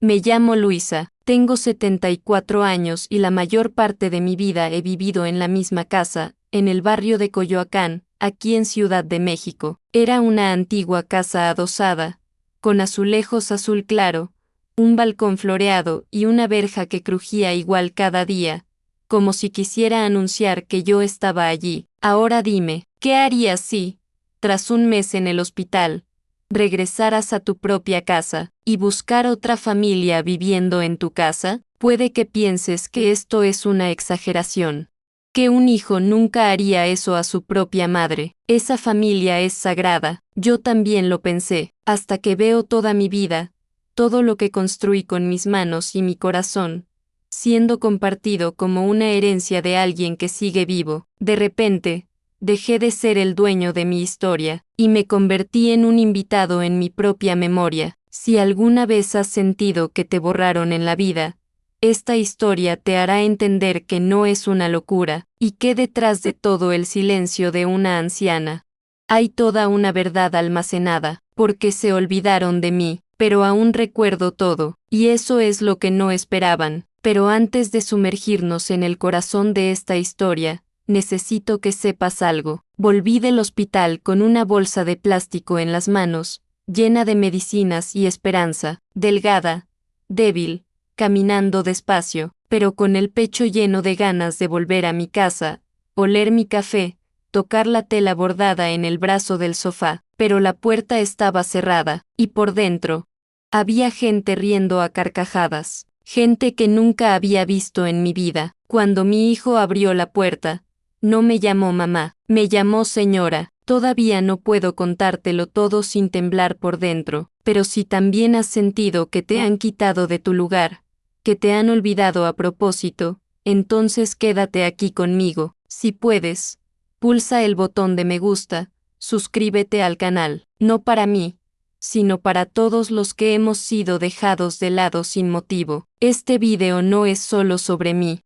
Me llamo Luisa, tengo 74 años y la mayor parte de mi vida he vivido en la misma casa, en el barrio de Coyoacán, aquí en Ciudad de México. Era una antigua casa adosada, con azulejos azul claro, un balcón floreado y una verja que crujía igual cada día, como si quisiera anunciar que yo estaba allí. Ahora dime, ¿qué harías si, tras un mes en el hospital, regresaras a tu propia casa y buscar otra familia viviendo en tu casa? Puede que pienses que esto es una exageración, que un hijo nunca haría eso a su propia madre. Esa familia es sagrada. Yo también lo pensé, hasta que veo toda mi vida, todo lo que construí con mis manos y mi corazón, siendo compartido como una herencia de alguien que sigue vivo. De repente, dejé de ser el dueño de mi historia, y me convertí en un invitado en mi propia memoria. Si alguna vez has sentido que te borraron en la vida, esta historia te hará entender que no es una locura, y que detrás de todo el silencio de una anciana, hay toda una verdad almacenada, porque se olvidaron de mí, pero aún recuerdo todo, y eso es lo que no esperaban. Pero antes de sumergirnos en el corazón de esta historia, necesito que sepas algo. Volví del hospital con una bolsa de plástico en las manos, llena de medicinas y esperanza, delgada, débil, caminando despacio, pero con el pecho lleno de ganas de volver a mi casa, oler mi café, tocar la tela bordada en el brazo del sofá, pero la puerta estaba cerrada, y por dentro, había gente riendo a carcajadas, gente que nunca había visto en mi vida. Cuando mi hijo abrió la puerta, no me llamó mamá, me llamó señora. Todavía no puedo contártelo todo sin temblar por dentro, pero si también has sentido que te han quitado de tu lugar, que te han olvidado a propósito, entonces quédate aquí conmigo. Si puedes, pulsa el botón de me gusta, suscríbete al canal, no para mí, sino para todos los que hemos sido dejados de lado sin motivo. Este video no es solo sobre mí.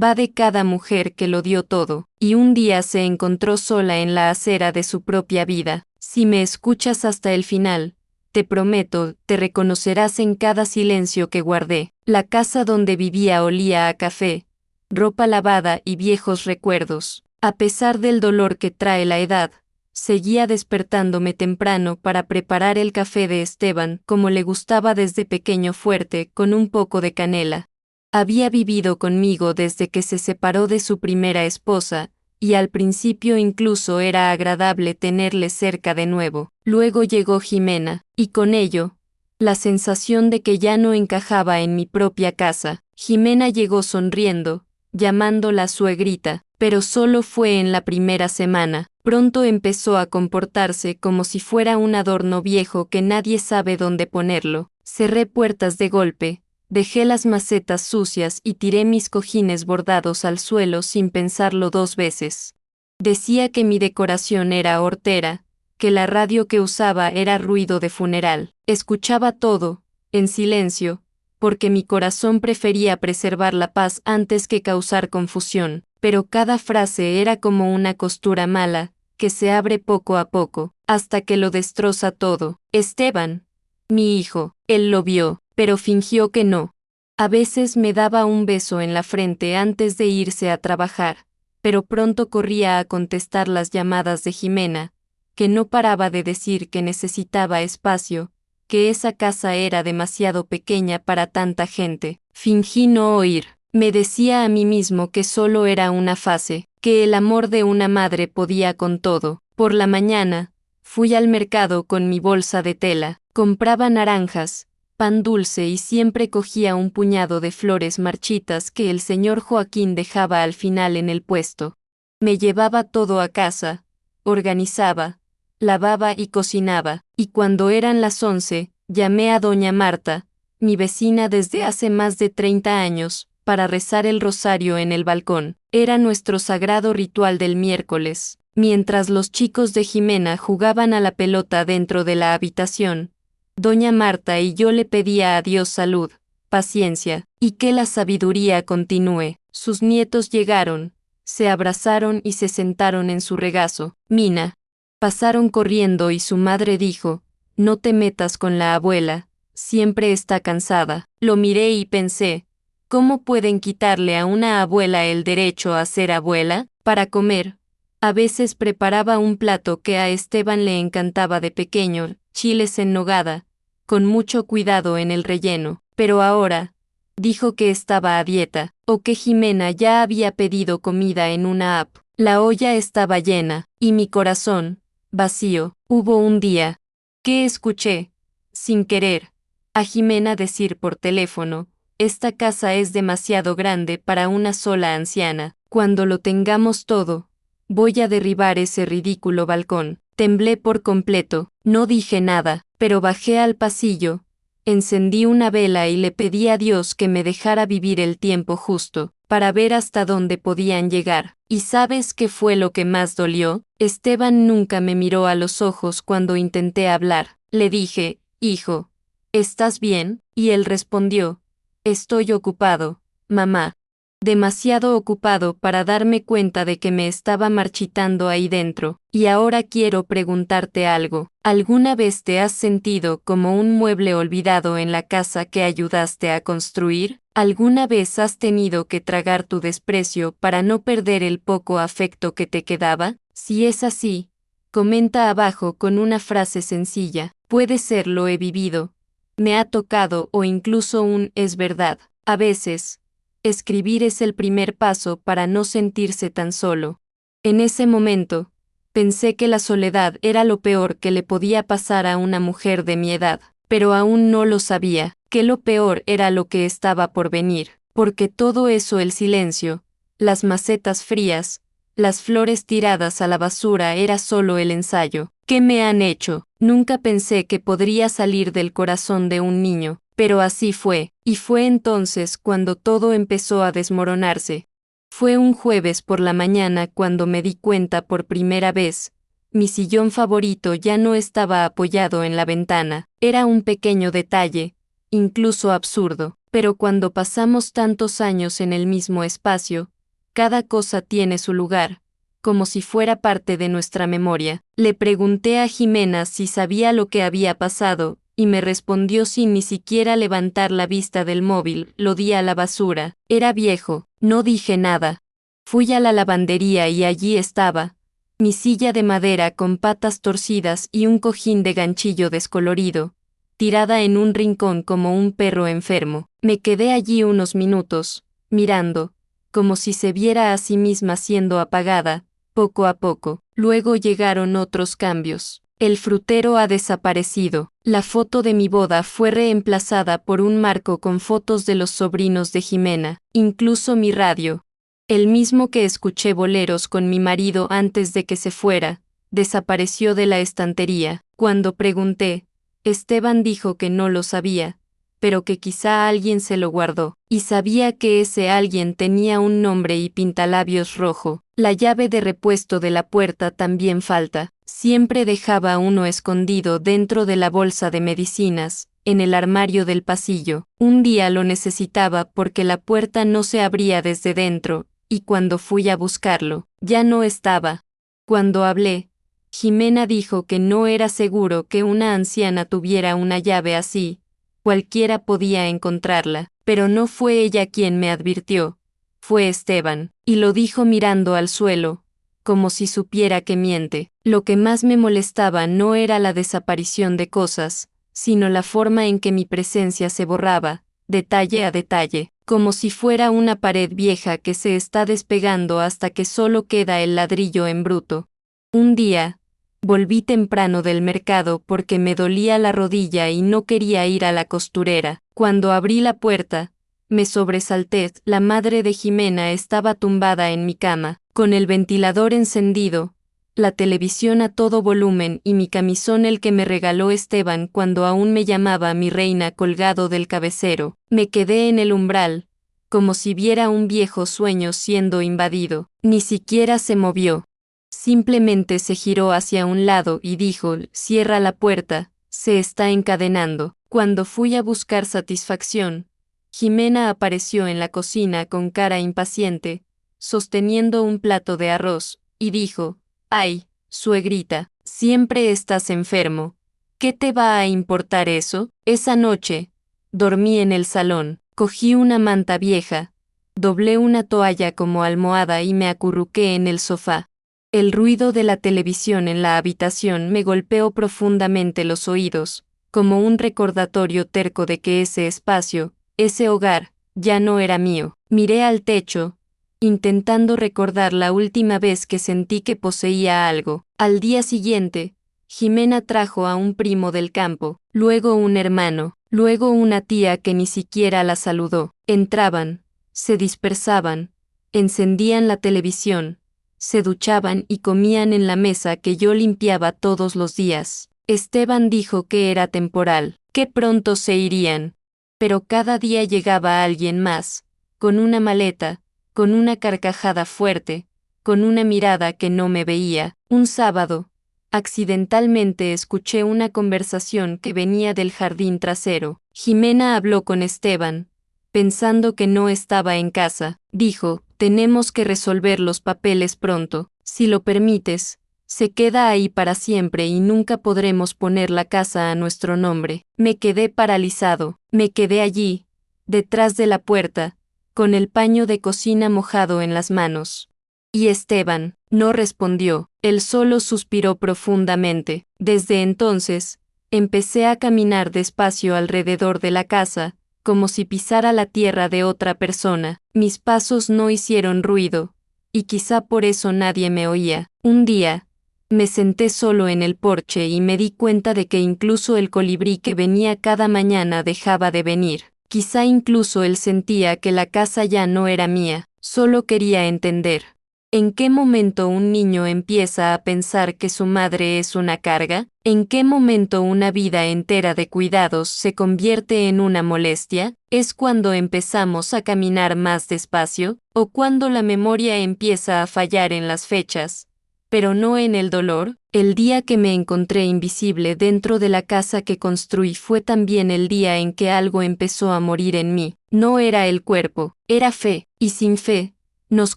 Va de cada mujer que lo dio todo, y un día se encontró sola en la acera de su propia vida. Si me escuchas hasta el final, te prometo, te reconocerás en cada silencio que guardé. La casa donde vivía olía a café, ropa lavada y viejos recuerdos. A pesar del dolor que trae la edad, seguía despertándome temprano para preparar el café de Esteban como le gustaba desde pequeño, fuerte, con un poco de canela. Había vivido conmigo desde que se separó de su primera esposa, y al principio incluso era agradable tenerle cerca de nuevo. Luego llegó Jimena, y con ello, la sensación de que ya no encajaba en mi propia casa. Jimena llegó sonriendo, llamándola suegrita, pero solo fue en la primera semana. Pronto empezó a comportarse como si fuera un adorno viejo que nadie sabe dónde ponerlo. Cerré puertas de golpe, dejé las macetas sucias y tiré mis cojines bordados al suelo sin pensarlo dos veces. Decía que mi decoración era hortera, que la radio que usaba era ruido de funeral. Escuchaba todo, en silencio, porque mi corazón prefería preservar la paz antes que causar confusión, pero cada frase era como una costura mala, que se abre poco a poco, hasta que lo destroza todo. Esteban, mi hijo, él lo vio, pero fingió que no. A veces me daba un beso en la frente antes de irse a trabajar, pero pronto corría a contestar las llamadas de Jimena, que no paraba de decir que necesitaba espacio, que esa casa era demasiado pequeña para tanta gente. Fingí no oír. Me decía a mí mismo que solo era una fase, que el amor de una madre podía con todo. Por la mañana, fui al mercado con mi bolsa de tela, compraba naranjas, pan dulce y siempre cogía un puñado de flores marchitas que el señor Joaquín dejaba al final en el puesto. Me llevaba todo a casa, organizaba, lavaba y cocinaba, y cuando eran las 11, llamé a doña Marta, mi vecina desde hace más de 30 años, para rezar el rosario en el balcón. Era nuestro sagrado ritual del miércoles. Mientras los chicos de Jimena jugaban a la pelota dentro de la habitación, doña Marta y yo le pedía a Dios salud, paciencia, y que la sabiduría continúe. Sus nietos llegaron, se abrazaron y se sentaron en su regazo. Mina. Pasaron corriendo y su madre dijo, no te metas con la abuela, siempre está cansada. Lo miré y pensé, ¿cómo pueden quitarle a una abuela el derecho a ser abuela? Para comer, a veces preparaba un plato que a Esteban le encantaba de pequeño, chiles en nogada, con mucho cuidado en el relleno, pero ahora, dijo que estaba a dieta, o que Jimena ya había pedido comida en una app. La olla estaba llena, y mi corazón, vacío. Hubo un día que escuché, sin querer, a Jimena decir por teléfono, esta casa es demasiado grande para una sola anciana. Cuando lo tengamos todo, voy a derribar ese ridículo balcón. Temblé por completo, no dije nada, pero bajé al pasillo, encendí una vela y le pedí a Dios que me dejara vivir el tiempo justo, para ver hasta dónde podían llegar. ¿Y sabes qué fue lo que más dolió? Esteban nunca me miró a los ojos cuando intenté hablar. Le dije, hijo, ¿estás bien? Y él respondió, estoy ocupado, mamá. Demasiado ocupado para darme cuenta de que me estaba marchitando ahí dentro. Y ahora quiero preguntarte algo. ¿Alguna vez te has sentido como un mueble olvidado en la casa que ayudaste a construir? ¿Alguna vez has tenido que tragar tu desprecio para no perder el poco afecto que te quedaba? Si es así, comenta abajo con una frase sencilla. Puede ser lo he vivido, me ha tocado o incluso un es verdad. A veces, escribir es el primer paso para no sentirse tan solo. En ese momento, pensé que la soledad era lo peor que le podía pasar a una mujer de mi edad, pero aún no lo sabía, que lo peor era lo que estaba por venir, porque todo eso, el silencio, las macetas frías, las flores tiradas a la basura, era solo el ensayo. ¿Qué me han hecho? Nunca pensé que podría salir del corazón de un niño, pero así fue, y fue entonces cuando todo empezó a desmoronarse. Fue un jueves por la mañana cuando me di cuenta por primera vez. Mi sillón favorito ya no estaba apoyado en la ventana. Era un pequeño detalle, incluso absurdo, pero cuando pasamos tantos años en el mismo espacio, cada cosa tiene su lugar, como si fuera parte de nuestra memoria. Le pregunté a Jimena si sabía lo que había pasado, y me respondió sin ni siquiera levantar la vista del móvil. Lo di a la basura. Era viejo, no dije nada. Fui a la lavandería y allí estaba, mi silla de madera con patas torcidas y un cojín de ganchillo descolorido, tirada en un rincón como un perro enfermo. Me quedé allí unos minutos, mirando, como si se viera a sí misma siendo apagada, poco a poco. Luego llegaron otros cambios. El frutero ha desaparecido. La foto de mi boda fue reemplazada por un marco con fotos de los sobrinos de Jimena. Incluso mi radio, el mismo que escuché boleros con mi marido antes de que se fuera, desapareció de la estantería. Cuando pregunté, Esteban dijo que no lo sabía, pero que quizá alguien se lo guardó, y sabía que ese alguien tenía un nombre y pintalabios rojo. La llave de repuesto de la puerta también falta. Siempre dejaba uno escondido dentro de la bolsa de medicinas, en el armario del pasillo. Un día lo necesitaba porque la puerta no se abría desde dentro, y cuando fui a buscarlo, ya no estaba. Cuando hablé, Jimena dijo que no era seguro que una anciana tuviera una llave así. Cualquiera podía encontrarla, pero no fue ella quien me advirtió. Fue Esteban, y lo dijo mirando al suelo, como si supiera que miente. Lo que más me molestaba no era la desaparición de cosas, sino la forma en que mi presencia se borraba, detalle a detalle, como si fuera una pared vieja que se está despegando hasta que solo queda el ladrillo en bruto. Un día, volví temprano del mercado porque me dolía la rodilla y no quería ir a la costurera. Cuando abrí la puerta, me sobresalté. La madre de Jimena estaba tumbada en mi cama, con el ventilador encendido, la televisión a todo volumen y mi camisón, el que me regaló Esteban cuando aún me llamaba mi reina, colgado del cabecero. Me quedé en el umbral, como si viera un viejo sueño siendo invadido. Ni siquiera se movió. Simplemente se giró hacia un lado y dijo, cierra la puerta, se está encadenando. Cuando fui a buscar satisfacción, Jimena apareció en la cocina con cara impaciente, sosteniendo un plato de arroz, y dijo, «Ay, suegrita, siempre estás enfermo. ¿Qué te va a importar eso? Esa noche, dormí en el salón, cogí una manta vieja, doblé una toalla como almohada y me acurruqué en el sofá. El ruido de la televisión en la habitación me golpeó profundamente los oídos, como un recordatorio terco de que ese espacio, ese hogar, ya no era mío. Miré al techo, intentando recordar la última vez que sentí que poseía algo. Al día siguiente, Jimena trajo a un primo del campo, luego un hermano, luego una tía que ni siquiera la saludó. Entraban, se dispersaban, encendían la televisión, se duchaban y comían en la mesa que yo limpiaba todos los días. Esteban dijo que era temporal, que pronto se irían. Pero cada día llegaba alguien más, con una maleta, con una carcajada fuerte, con una mirada que no me veía. Un sábado, accidentalmente escuché una conversación que venía del jardín trasero. Jimena habló con Esteban, pensando que no estaba en casa. Dijo, tenemos que resolver los papeles pronto. Si lo permites, se queda ahí para siempre y nunca podremos poner la casa a nuestro nombre. Me quedé paralizado. Me quedé allí, detrás de la puerta, con el paño de cocina mojado en las manos. Y Esteban no respondió, él solo suspiró profundamente. Desde entonces, empecé a caminar despacio alrededor de la casa, como si pisara la tierra de otra persona. Mis pasos no hicieron ruido, y quizá por eso nadie me oía. Un día, me senté solo en el porche y me di cuenta de que incluso el colibrí que venía cada mañana dejaba de venir. Quizá incluso él sentía que la casa ya no era mía, solo quería entender. ¿En qué momento un niño empieza a pensar que su madre es una carga? ¿En qué momento una vida entera de cuidados se convierte en una molestia? ¿Es cuando empezamos a caminar más despacio? ¿O cuando la memoria empieza a fallar en las fechas, pero no en el dolor? El día que me encontré invisible dentro de la casa que construí fue también el día en que algo empezó a morir en mí. No era el cuerpo, era fe, y sin fe, nos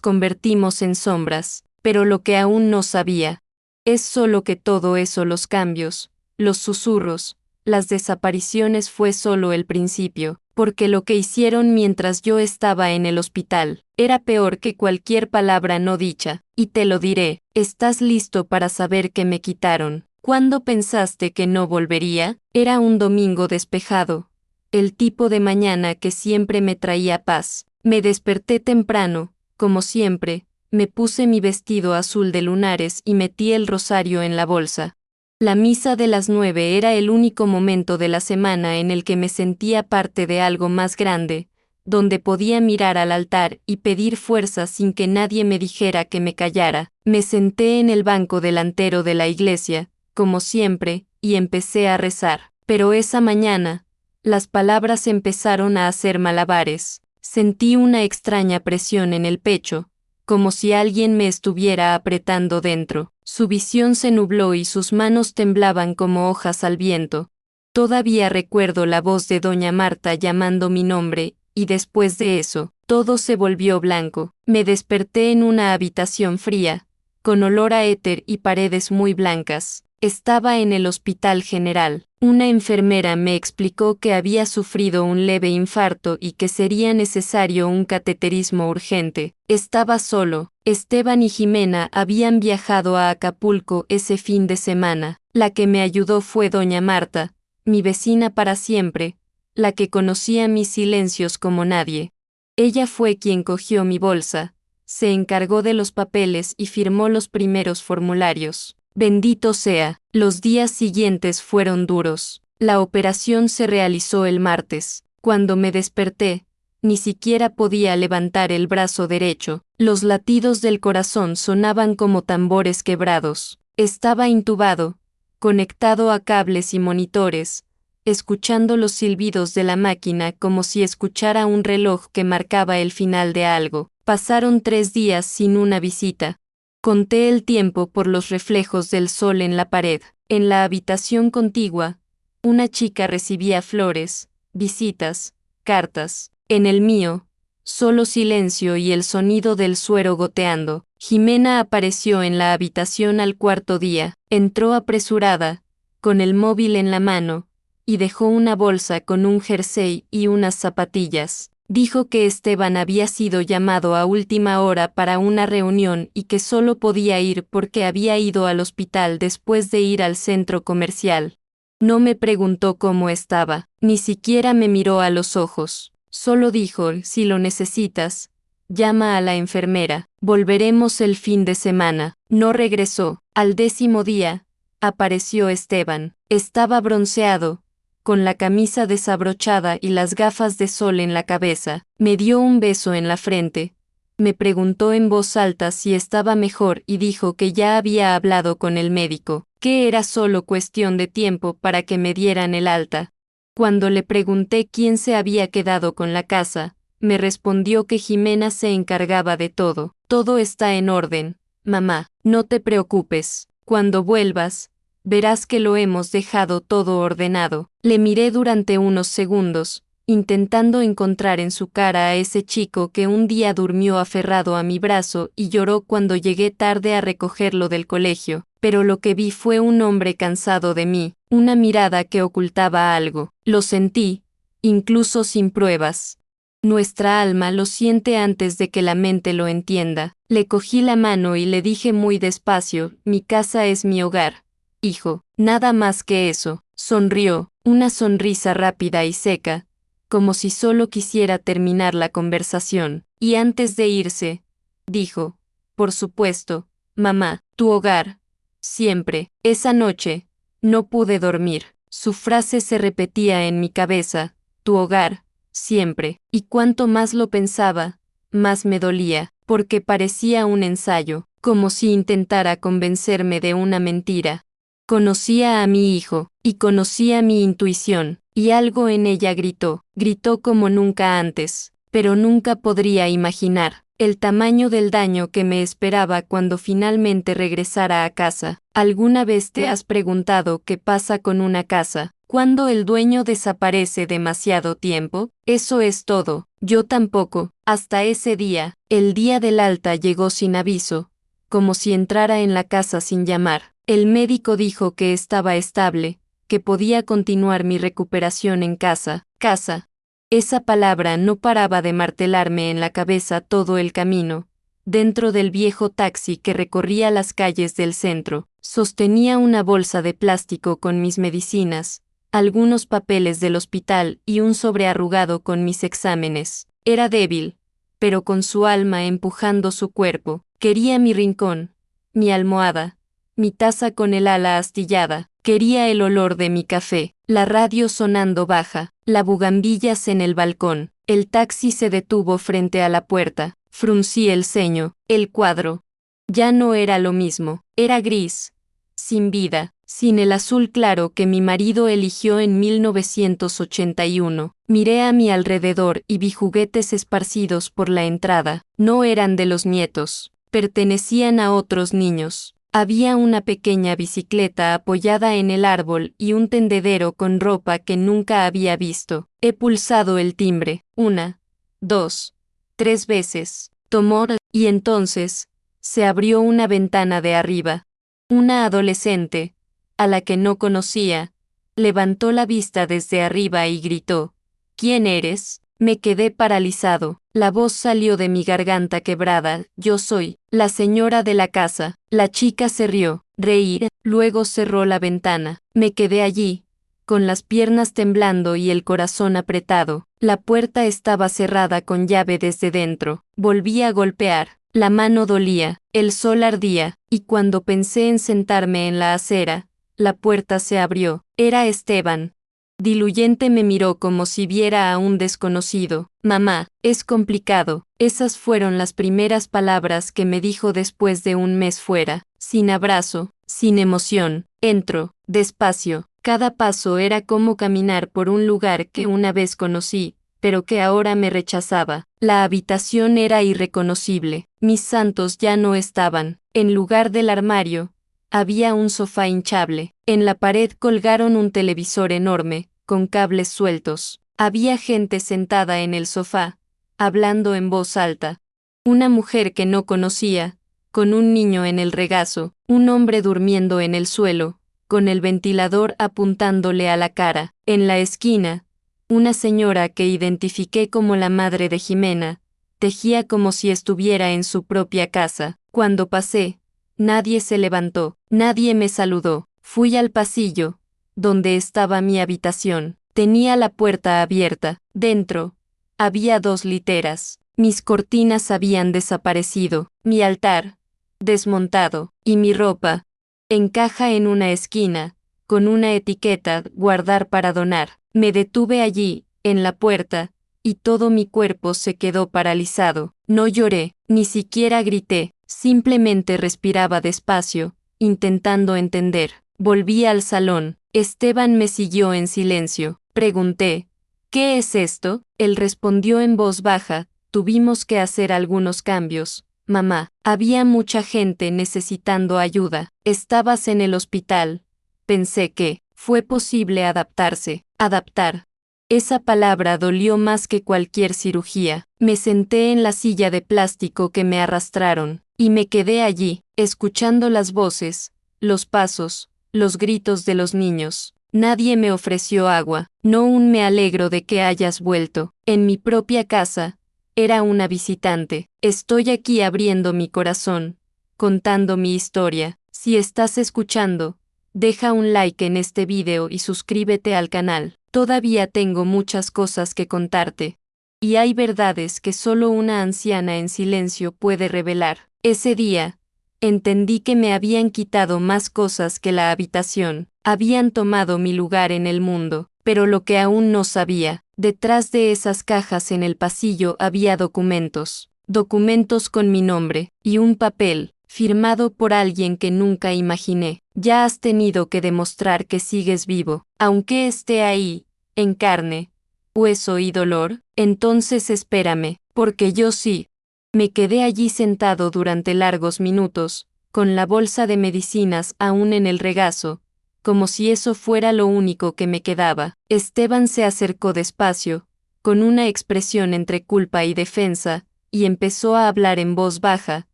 convertimos en sombras, pero lo que aún no sabía es solo que todo eso, los cambios, los susurros, las desapariciones fue solo el principio, porque lo que hicieron mientras yo estaba en el hospital era peor que cualquier palabra no dicha, y te lo diré, ¿estás listo para saber que me quitaron? ¿Cuándo pensaste que no volvería? Era un domingo despejado, el tipo de mañana que siempre me traía paz. Me desperté temprano, como siempre, me puse mi vestido azul de lunares y metí el rosario en la bolsa. La misa de las 9 era el único momento de la semana en el que me sentía parte de algo más grande, donde podía mirar al altar y pedir fuerza sin que nadie me dijera que me callara. Me senté en el banco delantero de la iglesia, como siempre, y empecé a rezar. Pero esa mañana, las palabras empezaron a hacer malabares. Sentí una extraña presión en el pecho, como si alguien me estuviera apretando dentro. Su visión se nubló y sus manos temblaban como hojas al viento. Todavía recuerdo la voz de doña Marta llamando mi nombre, y después de eso, todo se volvió blanco. Me desperté en una habitación fría, con olor a éter y paredes muy blancas. Estaba en el Hospital General. Una enfermera me explicó que había sufrido un leve infarto y que sería necesario un cateterismo urgente. Estaba solo. Esteban y Jimena habían viajado a Acapulco ese fin de semana. La que me ayudó fue doña Marta, mi vecina para siempre, la que conocía mis silencios como nadie. Ella fue quien cogió mi bolsa, se encargó de los papeles y firmó los primeros formularios. Bendito sea, los días siguientes fueron duros. La operación se realizó el martes. Cuando me desperté, ni siquiera podía levantar el brazo derecho. Los latidos del corazón sonaban como tambores quebrados. Estaba intubado, conectado a cables y monitores, escuchando los silbidos de la máquina como si escuchara un reloj que marcaba el final de algo. Pasaron 3 días sin una visita. Conté el tiempo por los reflejos del sol en la pared. En la habitación contigua, una chica recibía flores, visitas, cartas. En el mío, solo silencio y el sonido del suero goteando. Jimena apareció en la habitación al 4.º día. Entró apresurada, con el móvil en la mano, y dejó una bolsa con un jersey y unas zapatillas. Dijo que Esteban había sido llamado a última hora para una reunión y que solo podía ir porque había ido al hospital después de ir al centro comercial. No me preguntó cómo estaba, ni siquiera me miró a los ojos. Solo dijo, si lo necesitas, llama a la enfermera, volveremos el fin de semana. No regresó. Al 10º día, apareció Esteban. Estaba bronceado, con la camisa desabrochada y las gafas de sol en la cabeza. Me dio un beso en la frente. Me preguntó en voz alta si estaba mejor y dijo que ya había hablado con el médico, que era solo cuestión de tiempo para que me dieran el alta. Cuando le pregunté quién se había quedado con la casa, me respondió que Jimena se encargaba de todo. Todo está en orden, mamá, no te preocupes. Cuando vuelvas, verás que lo hemos dejado todo ordenado. Le miré durante unos segundos, intentando encontrar en su cara a ese chico que un día durmió aferrado a mi brazo y lloró cuando llegué tarde a recogerlo del colegio, pero lo que vi fue un hombre cansado de mí, una mirada que ocultaba algo. Lo sentí, incluso sin pruebas. Nuestra alma lo siente antes de que la mente lo entienda. Le cogí la mano y le dije muy despacio, mi casa es mi hogar. Hijo, nada más que eso. Sonrió, una sonrisa rápida y seca, como si solo quisiera terminar la conversación, y antes de irse, dijo, por supuesto, mamá, tu hogar, siempre. Esa noche, no pude dormir. Su frase se repetía en mi cabeza, tu hogar, siempre, y cuanto más lo pensaba, más me dolía, porque parecía un ensayo, como si intentara convencerme de una mentira. Conocía a mi hijo, y conocía mi intuición, y algo en ella gritó como nunca antes, pero nunca podría imaginar el tamaño del daño que me esperaba cuando finalmente regresara a casa. ¿Alguna vez te has preguntado qué pasa con una casa cuando el dueño desaparece demasiado tiempo? Eso es todo. Yo tampoco. Hasta ese día, el día del alta llegó sin aviso, como si entrara en la casa sin llamar. El médico dijo que estaba estable, que podía continuar mi recuperación en casa. Casa. Esa palabra no paraba de martelarme en la cabeza todo el camino. Dentro del viejo taxi que recorría las calles del centro, sostenía una bolsa de plástico con mis medicinas, algunos papeles del hospital y un sobre arrugado con mis exámenes. Era débil, pero con su alma empujando su cuerpo. Quería mi rincón, mi almohada, mi taza con el ala astillada. Quería el olor de mi café, la radio sonando baja, las bugambillas en el balcón. El taxi se detuvo frente a la puerta. Fruncí el ceño. El cuadro ya no era lo mismo. Era gris, sin vida, sin el azul claro que mi marido eligió en 1981. Miré a mi alrededor y vi juguetes esparcidos por la entrada. No eran de los nietos, pertenecían a otros niños. Había una pequeña bicicleta apoyada en el árbol y un tendedero con ropa que nunca había visto. He pulsado el timbre, 1, 2, 3 veces. Tomó, y entonces, se abrió una ventana de arriba. Una adolescente, a la que no conocía, levantó la vista desde arriba y gritó, ¿quién eres? Me quedé paralizado. La voz salió de mi garganta quebrada. Yo soy la señora de la casa. La chica se rió, reí, luego cerró la ventana. Me quedé allí, con las piernas temblando y el corazón apretado. La puerta estaba cerrada con llave desde dentro. Volví a golpear. La mano dolía, el sol ardía, y cuando pensé en sentarme en la acera, la puerta se abrió. Era Esteban. Diluyente me miró como si viera a un desconocido. Mamá, es complicado. Esas fueron las primeras palabras que me dijo después de un mes fuera, sin abrazo, sin emoción. Entro, despacio. Cada paso era como caminar por un lugar que una vez conocí, pero que ahora me rechazaba. La habitación era irreconocible. Mis santos ya no estaban. En lugar del armario, había un sofá hinchable. En la pared colgaron un televisor enorme, con cables sueltos. Había gente sentada en el sofá, hablando en voz alta. Una mujer que no conocía, con un niño en el regazo, un hombre durmiendo en el suelo, con el ventilador apuntándole a la cara. En la esquina, una señora que identifiqué como la madre de Jimena, tejía como si estuviera en su propia casa. Cuando pasé, nadie se levantó, nadie me saludó. Fui al pasillo, donde estaba mi habitación. Tenía la puerta abierta. Dentro, había 2 literas. Mis cortinas habían desaparecido, mi altar, desmontado, y mi ropa, en caja en una esquina, con una etiqueta, guardar para donar. Me detuve allí, en la puerta, y todo mi cuerpo se quedó paralizado. No lloré, ni siquiera grité, simplemente respiraba despacio, intentando entender. Volví al salón. Esteban me siguió en silencio. Pregunté, ¿qué es esto? Él respondió en voz baja, tuvimos que hacer algunos cambios. Mamá, había mucha gente necesitando ayuda. Estabas en el hospital. Pensé que fue posible adaptarse. Adaptar. Esa palabra dolió más que cualquier cirugía. Me senté en la silla de plástico que me arrastraron, y me quedé allí, escuchando las voces, los pasos, los gritos de los niños. Nadie me ofreció agua. No aún me alegro de que hayas vuelto. En mi propia casa, era una visitante. Estoy aquí abriendo mi corazón, contando mi historia. Si estás escuchando, deja un like en este video y suscríbete al canal. Todavía tengo muchas cosas que contarte. Y hay verdades que solo una anciana en silencio puede revelar. Ese día, entendí que me habían quitado más cosas que la habitación. Habían tomado mi lugar en el mundo. Pero lo que aún no sabía, detrás de esas cajas en el pasillo había documentos. Documentos con mi nombre, y un papel, firmado por alguien que nunca imaginé. Ya has tenido que demostrar que sigues vivo, aunque esté ahí, en carne, hueso y dolor. Entonces espérame, porque yo sí. Me quedé allí sentado durante largos minutos, con la bolsa de medicinas aún en el regazo, como si eso fuera lo único que me quedaba. Esteban se acercó despacio, con una expresión entre culpa y defensa, y empezó a hablar en voz baja,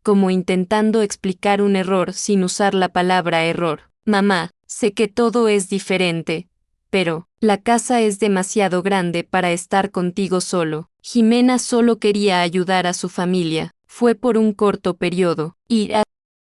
como intentando explicar un error sin usar la palabra error. Mamá, sé que todo es diferente, pero la casa es demasiado grande para estar contigo solo. Jimena solo quería ayudar a su familia. Fue por un corto periodo.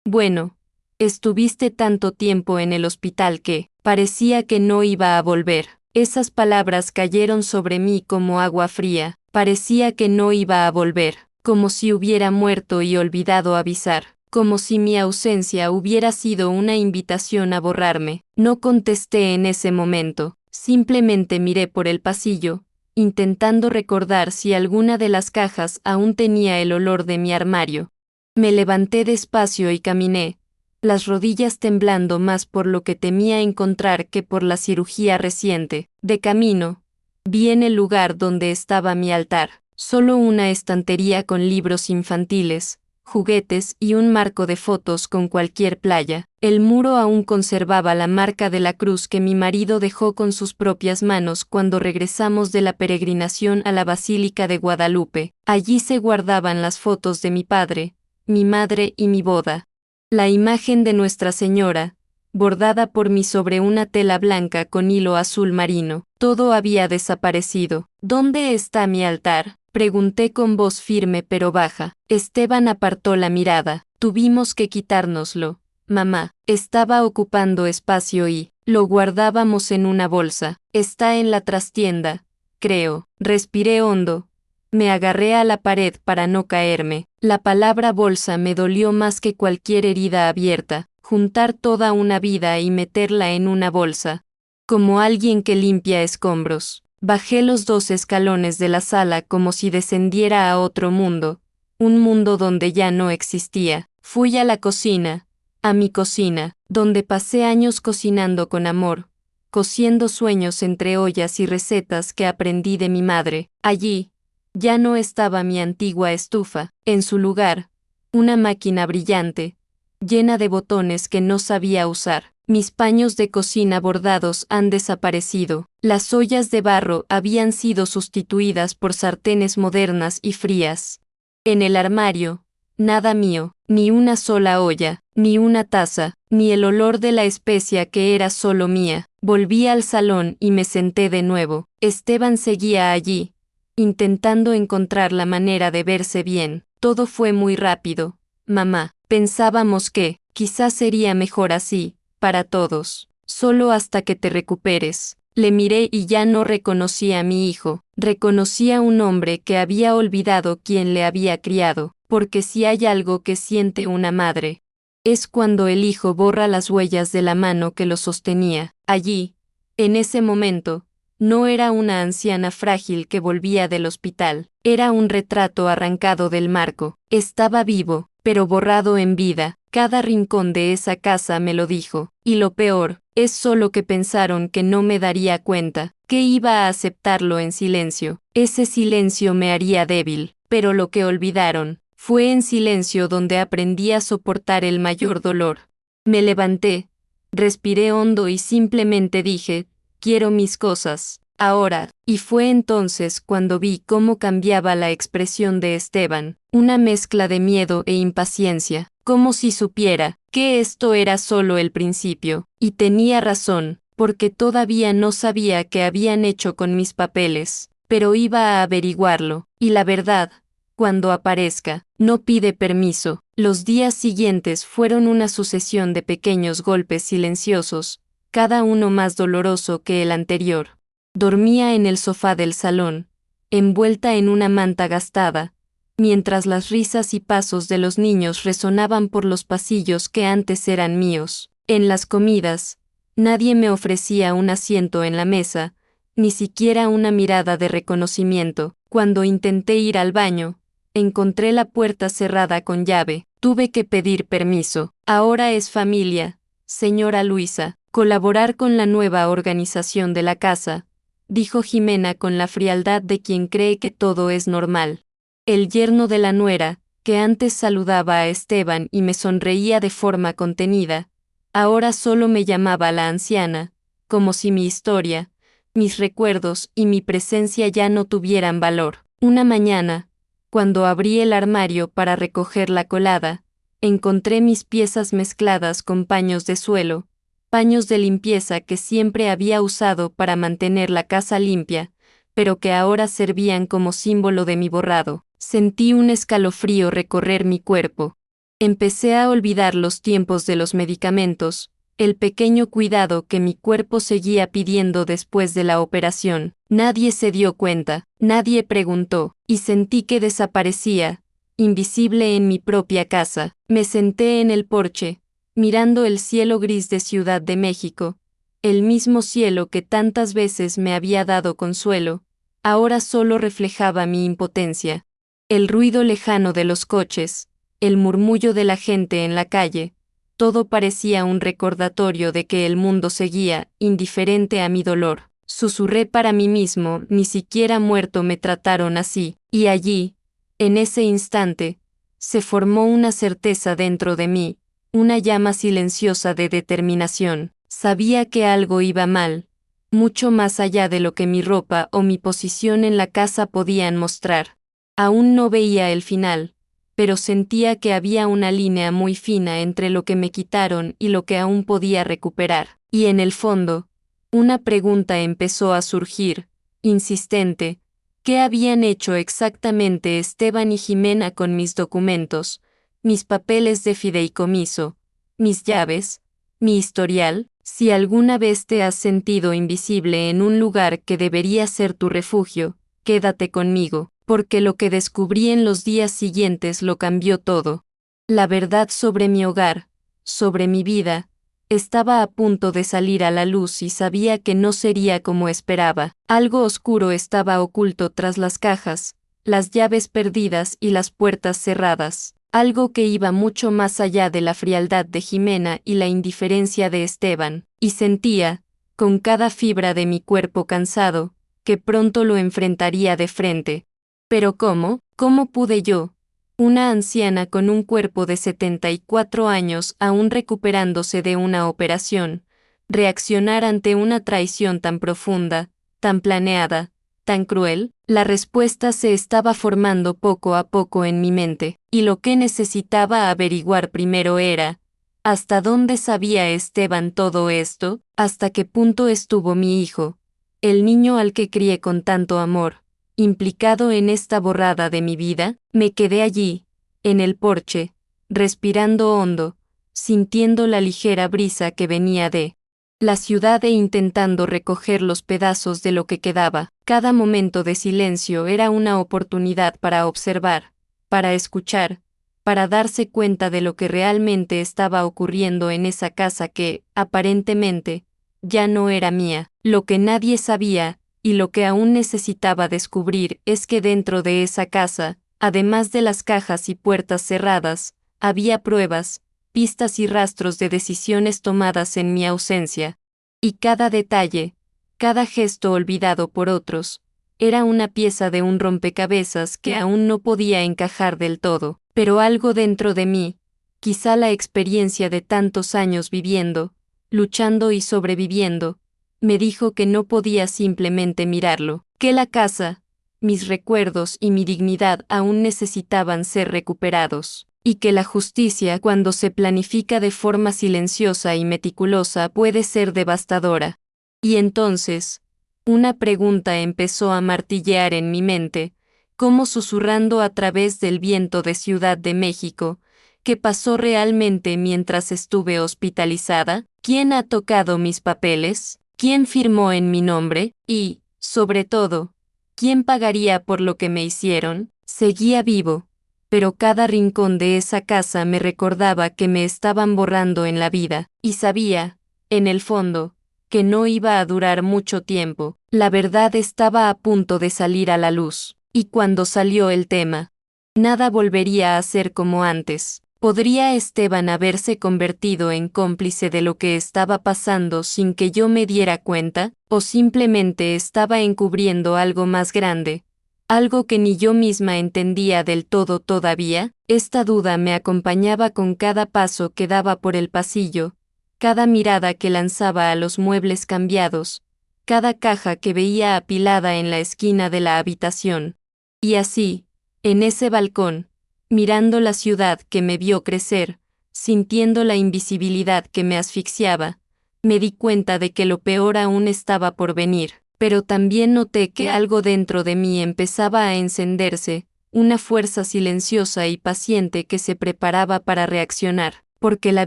Bueno, estuviste tanto tiempo en el hospital que parecía que no iba a volver. Esas palabras cayeron sobre mí como agua fría. Parecía que no iba a volver, como si hubiera muerto y olvidado avisar, como si mi ausencia hubiera sido una invitación a borrarme. No contesté en ese momento, simplemente miré por el pasillo, intentando recordar si alguna de las cajas aún tenía el olor de mi armario. Me levanté despacio y caminé, las rodillas temblando más por lo que temía encontrar que por la cirugía reciente. De camino, vi en el lugar donde estaba mi altar, solo una estantería con libros infantiles, juguetes y un marco de fotos con cualquier playa. El muro aún conservaba la marca de la cruz que mi marido dejó con sus propias manos cuando regresamos de la peregrinación a la Basílica de Guadalupe. Allí se guardaban las fotos de mi padre, mi madre y mi boda. La imagen de Nuestra Señora, bordada por mí sobre una tela blanca con hilo azul marino. Todo había desaparecido. ¿Dónde está mi altar?, pregunté con voz firme pero baja. Esteban apartó la mirada. Tuvimos que quitárnoslo, mamá. Estaba ocupando espacio y lo guardábamos en una bolsa. Está en la trastienda, creo. Respiré hondo. Me agarré a la pared para no caerme. La palabra bolsa me dolió más que cualquier herida abierta. Juntar toda una vida y meterla en una bolsa. Como alguien que limpia escombros. Bajé los 2 escalones de la sala como si descendiera a otro mundo. Un mundo donde ya no existía. Fui a la cocina. A mi cocina, donde pasé años cocinando con amor. Cociendo sueños entre ollas y recetas que aprendí de mi madre. Allí, ya no estaba mi antigua estufa. En su lugar, una máquina brillante, llena de botones que no sabía usar. Mis paños de cocina bordados han desaparecido. Las ollas de barro habían sido sustituidas por sartenes modernas y frías. En el armario, nada mío, ni una sola olla, ni una taza, ni el olor de la especia que era solo mía. Volví al salón y me senté de nuevo. Esteban seguía allí, intentando encontrar la manera de verse bien. Todo fue muy rápido, mamá. Pensábamos que, quizás sería mejor así, para todos. Solo hasta que te recuperes. Le miré y ya no reconocí a mi hijo. Reconocí a un hombre que había olvidado quién le había criado, porque si hay algo que siente una madre, es cuando el hijo borra las huellas de la mano que lo sostenía. Allí, en ese momento, no era una anciana frágil que volvía del hospital, era un retrato arrancado del marco. Estaba vivo, pero borrado en vida. Cada rincón de esa casa me lo dijo, y lo peor, es solo que pensaron que no me daría cuenta, que iba a aceptarlo en silencio. Ese silencio me haría débil, pero lo que olvidaron, fue en silencio donde aprendí a soportar el mayor dolor. Me levanté, respiré hondo y simplemente dije, quiero mis cosas, ahora, y fue entonces cuando vi cómo cambiaba la expresión de Esteban, una mezcla de miedo e impaciencia, como si supiera que esto era solo el principio, y tenía razón, porque todavía no sabía qué habían hecho con mis papeles, pero iba a averiguarlo, y la verdad, cuando aparezca, no pide permiso. Los días siguientes fueron una sucesión de pequeños golpes silenciosos, cada uno más doloroso que el anterior. Dormía en el sofá del salón, envuelta en una manta gastada, mientras las risas y pasos de los niños resonaban por los pasillos que antes eran míos. En las comidas, nadie me ofrecía un asiento en la mesa, ni siquiera una mirada de reconocimiento. Cuando intenté ir al baño, encontré la puerta cerrada con llave. Tuve que pedir permiso. Ahora es familia, señora Luisa, colaborar con la nueva organización de la casa, dijo Jimena con la frialdad de quien cree que todo es normal. El yerno de la nuera, que antes saludaba a Esteban y me sonreía de forma contenida, ahora solo me llamaba la anciana, como si mi historia, mis recuerdos y mi presencia ya no tuvieran valor. Una mañana, cuando abrí el armario para recoger la colada, encontré mis piezas mezcladas con paños de suelo, paños de limpieza que siempre había usado para mantener la casa limpia, pero que ahora servían como símbolo de mi borrado. Sentí un escalofrío recorrer mi cuerpo. Empecé a olvidar los tiempos de los medicamentos, el pequeño cuidado que mi cuerpo seguía pidiendo después de la operación. Nadie se dio cuenta, nadie preguntó, y sentí que desaparecía, invisible en mi propia casa. Me senté en el porche, mirando el cielo gris de Ciudad de México, el mismo cielo que tantas veces me había dado consuelo, ahora solo reflejaba mi impotencia. El ruido lejano de los coches, el murmullo de la gente en la calle, todo parecía un recordatorio de que el mundo seguía, indiferente a mi dolor. Susurré para mí mismo, ni siquiera muerto me trataron así, y allí, en ese instante, se formó una certeza dentro de mí, una llama silenciosa de determinación. Sabía que algo iba mal, mucho más allá de lo que mi ropa o mi posición en la casa podían mostrar. Aún no veía el final, pero sentía que había una línea muy fina entre lo que me quitaron y lo que aún podía recuperar. Y en el fondo, una pregunta empezó a surgir, insistente: ¿qué habían hecho exactamente Esteban y Jimena con mis documentos, mis papeles de fideicomiso, mis llaves, mi historial? Si alguna vez te has sentido invisible en un lugar que debería ser tu refugio, quédate conmigo, porque lo que descubrí en los días siguientes lo cambió todo. La verdad sobre mi hogar, sobre mi vida, estaba a punto de salir a la luz y sabía que no sería como esperaba. Algo oscuro estaba oculto tras las cajas, las llaves perdidas y las puertas cerradas. Algo que iba mucho más allá de la frialdad de Jimena y la indiferencia de Esteban, y sentía, con cada fibra de mi cuerpo cansado, que pronto lo enfrentaría de frente. Pero ¿cómo? ¿Cómo pude yo, una anciana con un cuerpo de 74 años aún recuperándose de una operación, reaccionar ante una traición tan profunda, tan planeada, tan cruel? La respuesta se estaba formando poco a poco en mi mente, y lo que necesitaba averiguar primero era, ¿Hasta dónde sabía Esteban todo esto? ¿Hasta qué punto estuvo mi hijo, el niño al que crié con tanto amor, implicado en esta borrada de mi vida? Me quedé allí, en el porche, respirando hondo, sintiendo la ligera brisa que venía de la ciudad e intentando recoger los pedazos de lo que quedaba. Cada momento de silencio era una oportunidad para observar, para escuchar, para darse cuenta de lo que realmente estaba ocurriendo en esa casa que, aparentemente, ya no era mía. Lo que nadie sabía, y lo que aún necesitaba descubrir, es que dentro de esa casa, además de las cajas y puertas cerradas, había pruebas, pistas y rastros de decisiones tomadas en mi ausencia. Y cada detalle, cada gesto olvidado por otros, era una pieza de un rompecabezas que aún no podía encajar del todo. Pero algo dentro de mí, quizá la experiencia de tantos años viviendo, luchando y sobreviviendo, me dijo que no podía simplemente mirarlo, que la casa, mis recuerdos y mi dignidad aún necesitaban ser recuperados, y que la justicia, cuando se planifica de forma silenciosa y meticulosa, puede ser devastadora. Y entonces, una pregunta empezó a martillear en mi mente, como susurrando a través del viento de Ciudad de México: ¿qué pasó realmente mientras estuve hospitalizada? ¿Quién ha tocado mis papeles? ¿Quién firmó en mi nombre? Y, sobre todo, ¿quién pagaría por lo que me hicieron? Seguía vivo, pero cada rincón de esa casa me recordaba que me estaban borrando en la vida, y sabía, en el fondo, que no iba a durar mucho tiempo. La verdad estaba a punto de salir a la luz, y cuando salió el tema, nada volvería a ser como antes. ¿Podría Esteban haberse convertido en cómplice de lo que estaba pasando sin que yo me diera cuenta? ¿O simplemente estaba encubriendo algo más grande? Algo que ni yo misma entendía del todo todavía. Esta duda me acompañaba con cada paso que daba por el pasillo, cada mirada que lanzaba a los muebles cambiados, cada caja que veía apilada en la esquina de la habitación. Y así, en ese balcón, mirando la ciudad que me vio crecer, sintiendo la invisibilidad que me asfixiaba, me di cuenta de que lo peor aún estaba por venir. Pero también noté que algo dentro de mí empezaba a encenderse, una fuerza silenciosa y paciente que se preparaba para reaccionar, porque la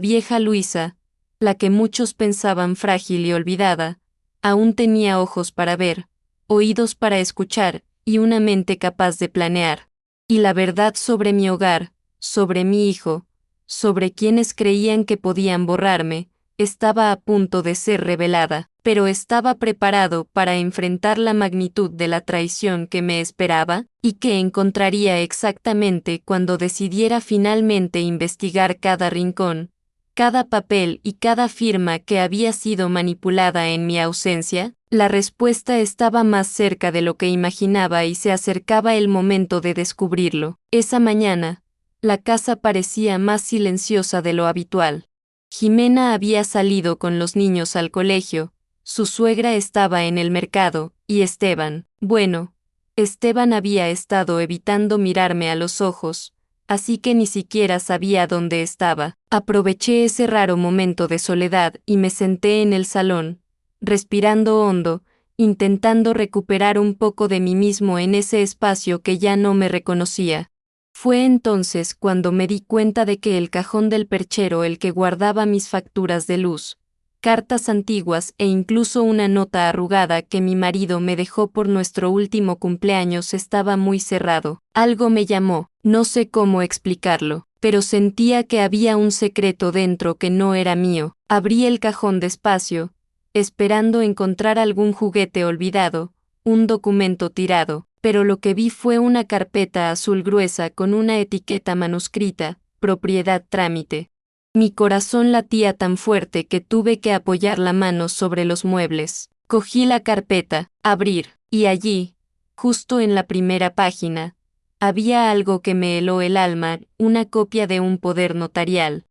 vieja Luisa, la que muchos pensaban frágil y olvidada, aún tenía ojos para ver, oídos para escuchar, y una mente capaz de planear. Y la verdad sobre mi hogar, sobre mi hijo, sobre quienes creían que podían borrarme, estaba a punto de ser revelada, pero estaba preparado para enfrentar la magnitud de la traición que me esperaba, y que encontraría exactamente cuando decidiera finalmente investigar cada rincón, cada papel y cada firma que había sido manipulada en mi ausencia. La respuesta estaba más cerca de lo que imaginaba y se acercaba el momento de descubrirlo. Esa mañana, la casa parecía más silenciosa de lo habitual. Jimena había salido con los niños al colegio, su suegra estaba en el mercado, y Esteban, bueno, Esteban había estado evitando mirarme a los ojos, así que ni siquiera sabía dónde estaba. Aproveché ese raro momento de soledad y me senté en el salón, respirando hondo, intentando recuperar un poco de mí mismo en ese espacio que ya no me reconocía. Fue entonces cuando me di cuenta de que el cajón del perchero, el que guardaba mis facturas de luz, cartas antiguas e incluso una nota arrugada que mi marido me dejó por nuestro último cumpleaños, estaba muy cerrado. Algo me llamó, no sé cómo explicarlo, pero sentía que había un secreto dentro que no era mío. Abrí el cajón despacio, esperando encontrar algún juguete olvidado, un documento tirado, pero lo que vi fue una carpeta azul gruesa con una etiqueta manuscrita: propiedad trámite. Mi corazón latía tan fuerte que tuve que apoyar la mano sobre los muebles. Cogí la carpeta, abrir, y allí, justo en la primera página, había algo que me heló el alma: una copia de un poder notarial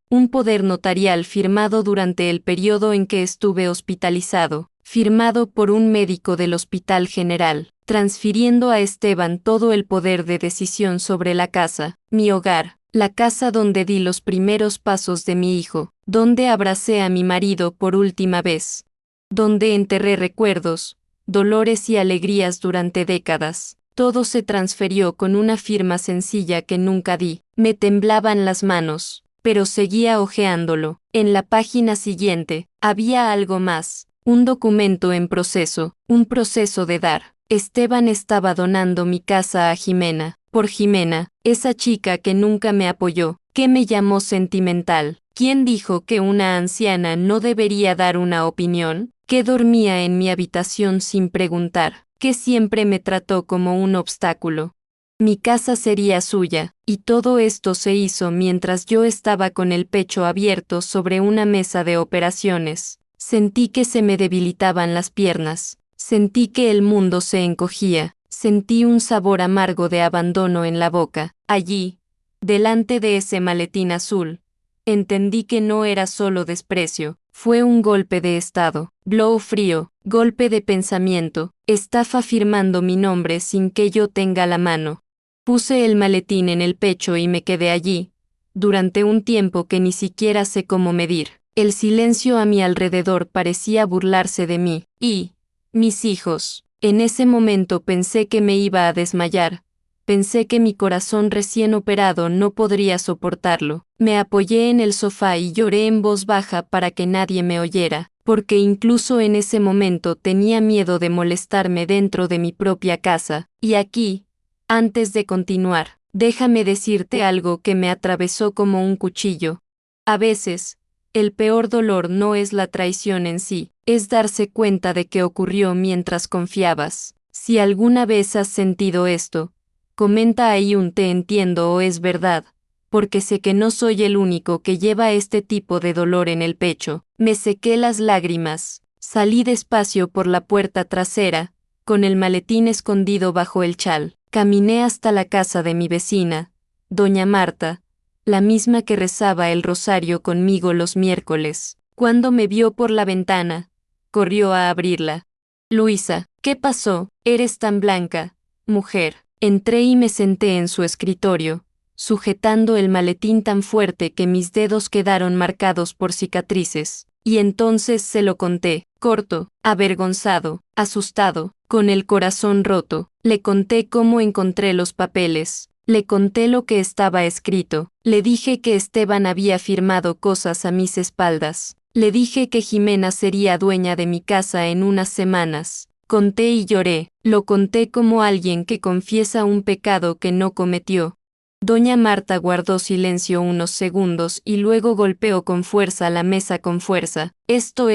firmado durante el periodo en que estuve hospitalizado, firmado por un médico del Hospital General, transfiriendo a Esteban todo el poder de decisión sobre la casa, mi hogar, la casa donde di los primeros pasos de mi hijo. donde abracé a mi marido por última vez, donde enterré recuerdos, dolores y alegrías durante décadas. Todo se transfirió con una firma sencilla que nunca di. Me temblaban las manos, pero seguía hojeándolo. En la página siguiente, había algo más, un documento en proceso, un proceso de dar. Esteban estaba donando mi casa a Jimena, por Jimena, esa chica que nunca me apoyó, que me llamó sentimental. ¿Quién dijo que una anciana no debería dar una opinión? Que dormía en mi habitación sin preguntar, que siempre me trató como un obstáculo. Mi casa sería suya, y todo esto se hizo mientras yo estaba con el pecho abierto sobre una mesa de operaciones. Sentí que se me debilitaban las piernas, sentí que el mundo se encogía, sentí un sabor amargo de abandono en la boca. Allí, delante de ese maletín azul, entendí que no era solo desprecio, fue un golpe de estado, blow frío, golpe de pensamiento, estafa firmando mi nombre sin que yo tenga la mano. Puse el maletín en el pecho y me quedé allí, durante un tiempo que ni siquiera sé cómo medir. El silencio a mi alrededor parecía burlarse de mí, y, mis hijos, en ese momento pensé que me iba a desmayar. Pensé que mi corazón recién operado no podría soportarlo. Me apoyé en el sofá y lloré en voz baja para que nadie me oyera, porque incluso en ese momento tenía miedo de molestarme dentro de mi propia casa. Y aquí, antes de continuar, déjame decirte algo que me atravesó como un cuchillo. A veces, el peor dolor no es la traición en sí, es darse cuenta de que ocurrió mientras confiabas. Si alguna vez has sentido esto, comenta ahí un te entiendo o es verdad, porque sé que no soy el único que lleva este tipo de dolor en el pecho. Me sequé las lágrimas, salí despacio por la puerta trasera, con el maletín escondido bajo el chal. Caminé hasta la casa de mi vecina, doña Marta, la misma que rezaba el rosario conmigo los miércoles. Cuando me vio por la ventana, corrió a abrirla. Luisa, ¿qué pasó? Eres tan blanca, mujer. Entré y me senté en su escritorio, sujetando el maletín tan fuerte que mis dedos quedaron marcados por cicatrices. Y entonces se lo conté, corto, avergonzado, asustado, con el corazón roto. Le conté cómo encontré los papeles. Le conté lo que estaba escrito. Le dije que Esteban había firmado cosas a mis espaldas. Le dije que Jimena sería dueña de mi casa en unas semanas. Conté y lloré. Lo conté como alguien que confiesa un pecado que no cometió. Doña Marta guardó silencio unos segundos y luego golpeó con fuerza la mesa con fuerza. Esto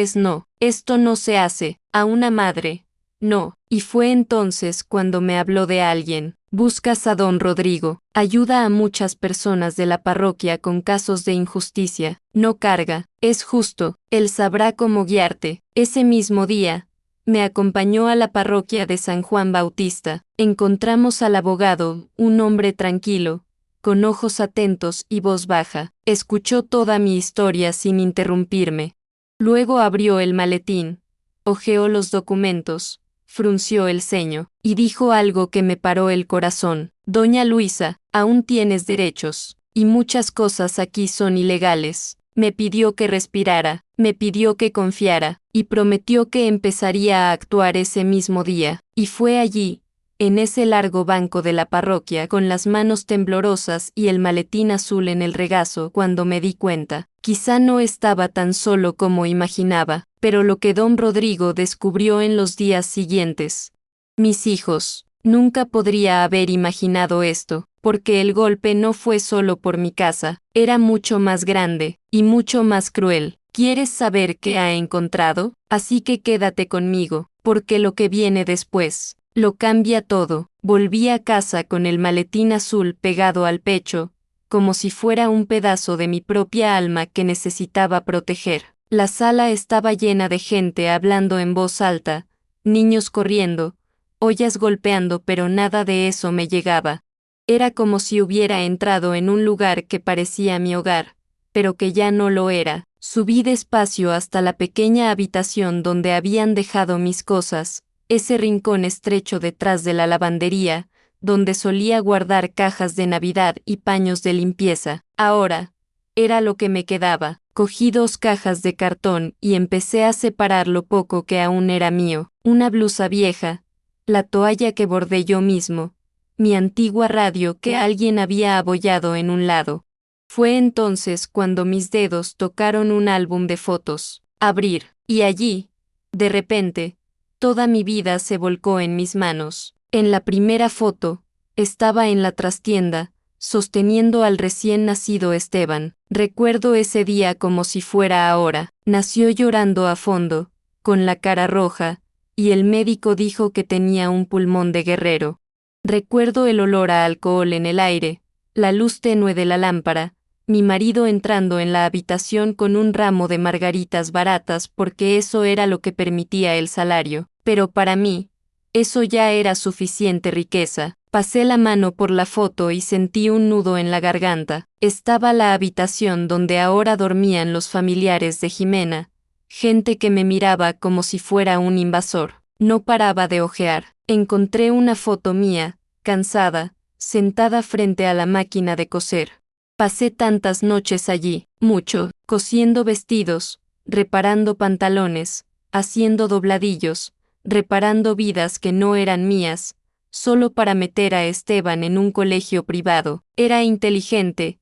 no se hace, a una madre. No, y fue entonces cuando me habló de alguien. Buscas a don Rodrigo, ayuda a muchas personas de la parroquia con casos de injusticia, no carga, es justo, él sabrá cómo guiarte. Ese mismo día, me acompañó a la parroquia de San Juan Bautista. Encontramos al abogado, un hombre tranquilo, con ojos atentos y voz baja. Escuchó toda mi historia sin interrumpirme. Luego abrió el maletín, hojeó los documentos, frunció el ceño, y dijo algo que me paró el corazón. Doña Luisa, aún tienes derechos, y muchas cosas aquí son ilegales. Me pidió que respirara, me pidió que confiara, y prometió que empezaría a actuar ese mismo día. Y fue allí, en ese largo banco de la parroquia, con las manos temblorosas y el maletín azul en el regazo, cuando me di cuenta. Quizá no estaba tan solo como imaginaba, pero lo que don Rodrigo descubrió en los días siguientes. Mis hijos, nunca podría haber imaginado esto, porque el golpe no fue solo por mi casa, era mucho más grande, y mucho más cruel. ¿Quieres saber qué ha encontrado? Así que quédate conmigo, porque lo que viene después, lo cambia todo. Volví a casa con el maletín azul pegado al pecho, como si fuera un pedazo de mi propia alma que necesitaba proteger. La sala estaba llena de gente hablando en voz alta, niños corriendo, ollas golpeando, pero nada de eso me llegaba. Era como si hubiera entrado en un lugar que parecía mi hogar, pero que ya no lo era. Subí despacio hasta la pequeña habitación donde habían dejado mis cosas, ese rincón estrecho detrás de la lavandería, donde solía guardar cajas de Navidad y paños de limpieza. Ahora, era lo que me quedaba. Cogí 2 cajas de cartón y empecé a separar lo poco que aún era mío. Una blusa vieja, la toalla que bordé yo mismo, mi antigua radio que alguien había abollado en un lado. Fue entonces cuando mis dedos tocaron un álbum de fotos. Abrir, y allí, de repente, toda mi vida se volcó en mis manos. En la primera foto, estaba en la trastienda, sosteniendo al recién nacido Esteban. Recuerdo ese día como si fuera ahora. Nació llorando a fondo, con la cara roja, y el médico dijo que tenía un pulmón de guerrero. Recuerdo el olor a alcohol en el aire, la luz tenue de la lámpara, mi marido entrando en la habitación con un ramo de margaritas baratas porque eso era lo que permitía el salario. Pero para mí, eso ya era suficiente riqueza. Pasé la mano por la foto y sentí un nudo en la garganta. Estaba la habitación donde ahora dormían los familiares de Jimena, gente que me miraba como si fuera un invasor. No paraba de ojear. Encontré una foto mía, cansada, sentada frente a la máquina de coser. Pasé tantas noches allí, mucho, cosiendo vestidos, reparando pantalones, haciendo dobladillos, reparando vidas que no eran mías, solo para meter a Esteban en un colegio privado. Era inteligente,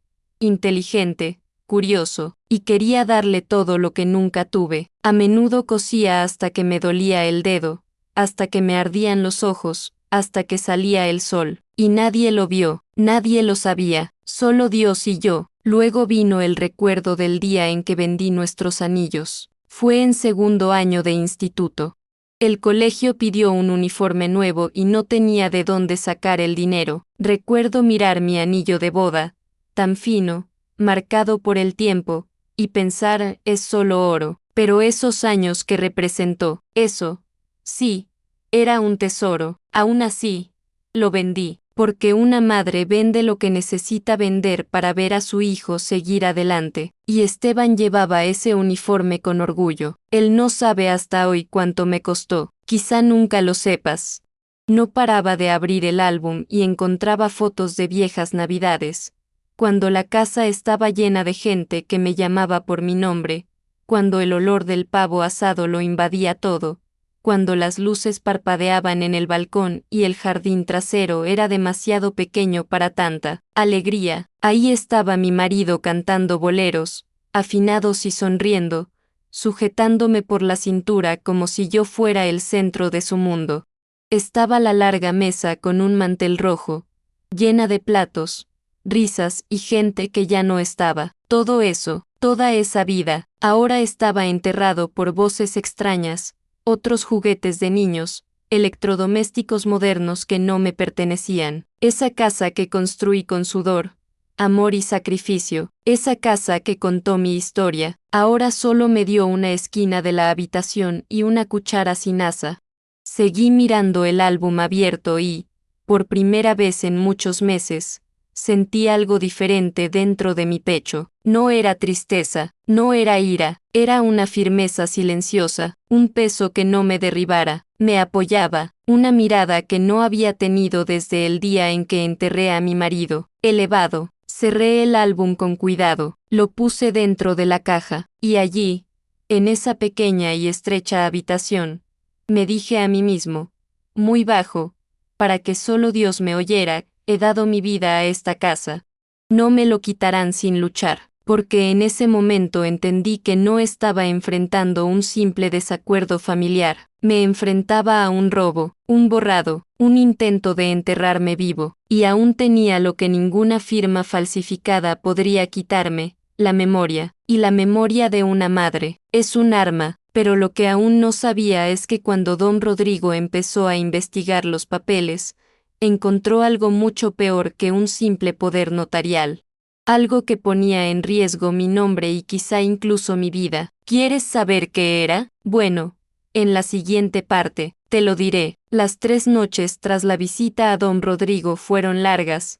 curioso, y quería darle todo lo que nunca tuve. A menudo cosía hasta que me dolía el dedo, hasta que me ardían los ojos, hasta que salía el sol. Y nadie lo vio, nadie lo sabía, solo Dios y yo. Luego vino el recuerdo del día en que vendí nuestros anillos. Fue en segundo año de instituto. El colegio pidió un uniforme nuevo y no tenía de dónde sacar el dinero. Recuerdo mirar mi anillo de boda, tan fino, marcado por el tiempo, y pensar, es solo oro. Pero esos años que representó, eso, sí, era un tesoro. Aún así, lo vendí, porque una madre vende lo que necesita vender para ver a su hijo seguir adelante, y Esteban llevaba ese uniforme con orgullo. Él no sabe hasta hoy cuánto me costó, quizá nunca lo sepas. No paraba de abrir el álbum y encontraba fotos de viejas navidades, cuando la casa estaba llena de gente que me llamaba por mi nombre, cuando el olor del pavo asado lo invadía todo, cuando las luces parpadeaban en el balcón y el jardín trasero era demasiado pequeño para tanta alegría. Ahí estaba mi marido cantando boleros, afinados y sonriendo, sujetándome por la cintura como si yo fuera el centro de su mundo. Estaba la larga mesa con un mantel rojo, llena de platos, risas y gente que ya no estaba. Todo eso, toda esa vida, ahora estaba enterrado por voces extrañas, otros juguetes de niños, electrodomésticos modernos que no me pertenecían. Esa casa que construí con sudor, amor y sacrificio, esa casa que contó mi historia, ahora solo me dio una esquina de la habitación y una cuchara sin asa. Seguí mirando el álbum abierto y, por primera vez en muchos meses, sentí algo diferente dentro de mi pecho. No era tristeza, no era ira, era una firmeza silenciosa, un peso que no me derribara, me apoyaba, una mirada que no había tenido desde el día en que enterré a mi marido. Elevado, cerré el álbum con cuidado, lo puse dentro de la caja, y allí, en esa pequeña y estrecha habitación, me dije a mí mismo, muy bajo, para que solo Dios me oyera, he dado mi vida a esta casa. No me lo quitarán sin luchar, porque en ese momento entendí que no estaba enfrentando un simple desacuerdo familiar, me enfrentaba a un robo, un borrado, un intento de enterrarme vivo, y aún tenía lo que ninguna firma falsificada podría quitarme, la memoria, y la memoria de una madre. Es un arma, pero lo que aún no sabía es que cuando don Rodrigo empezó a investigar los papeles, encontró algo mucho peor que un simple poder notarial. Algo que ponía en riesgo mi nombre y quizá incluso mi vida. ¿Quieres saber qué era? Bueno, en la siguiente parte, te lo diré. Las 3 noches tras la visita a don Rodrigo fueron largas,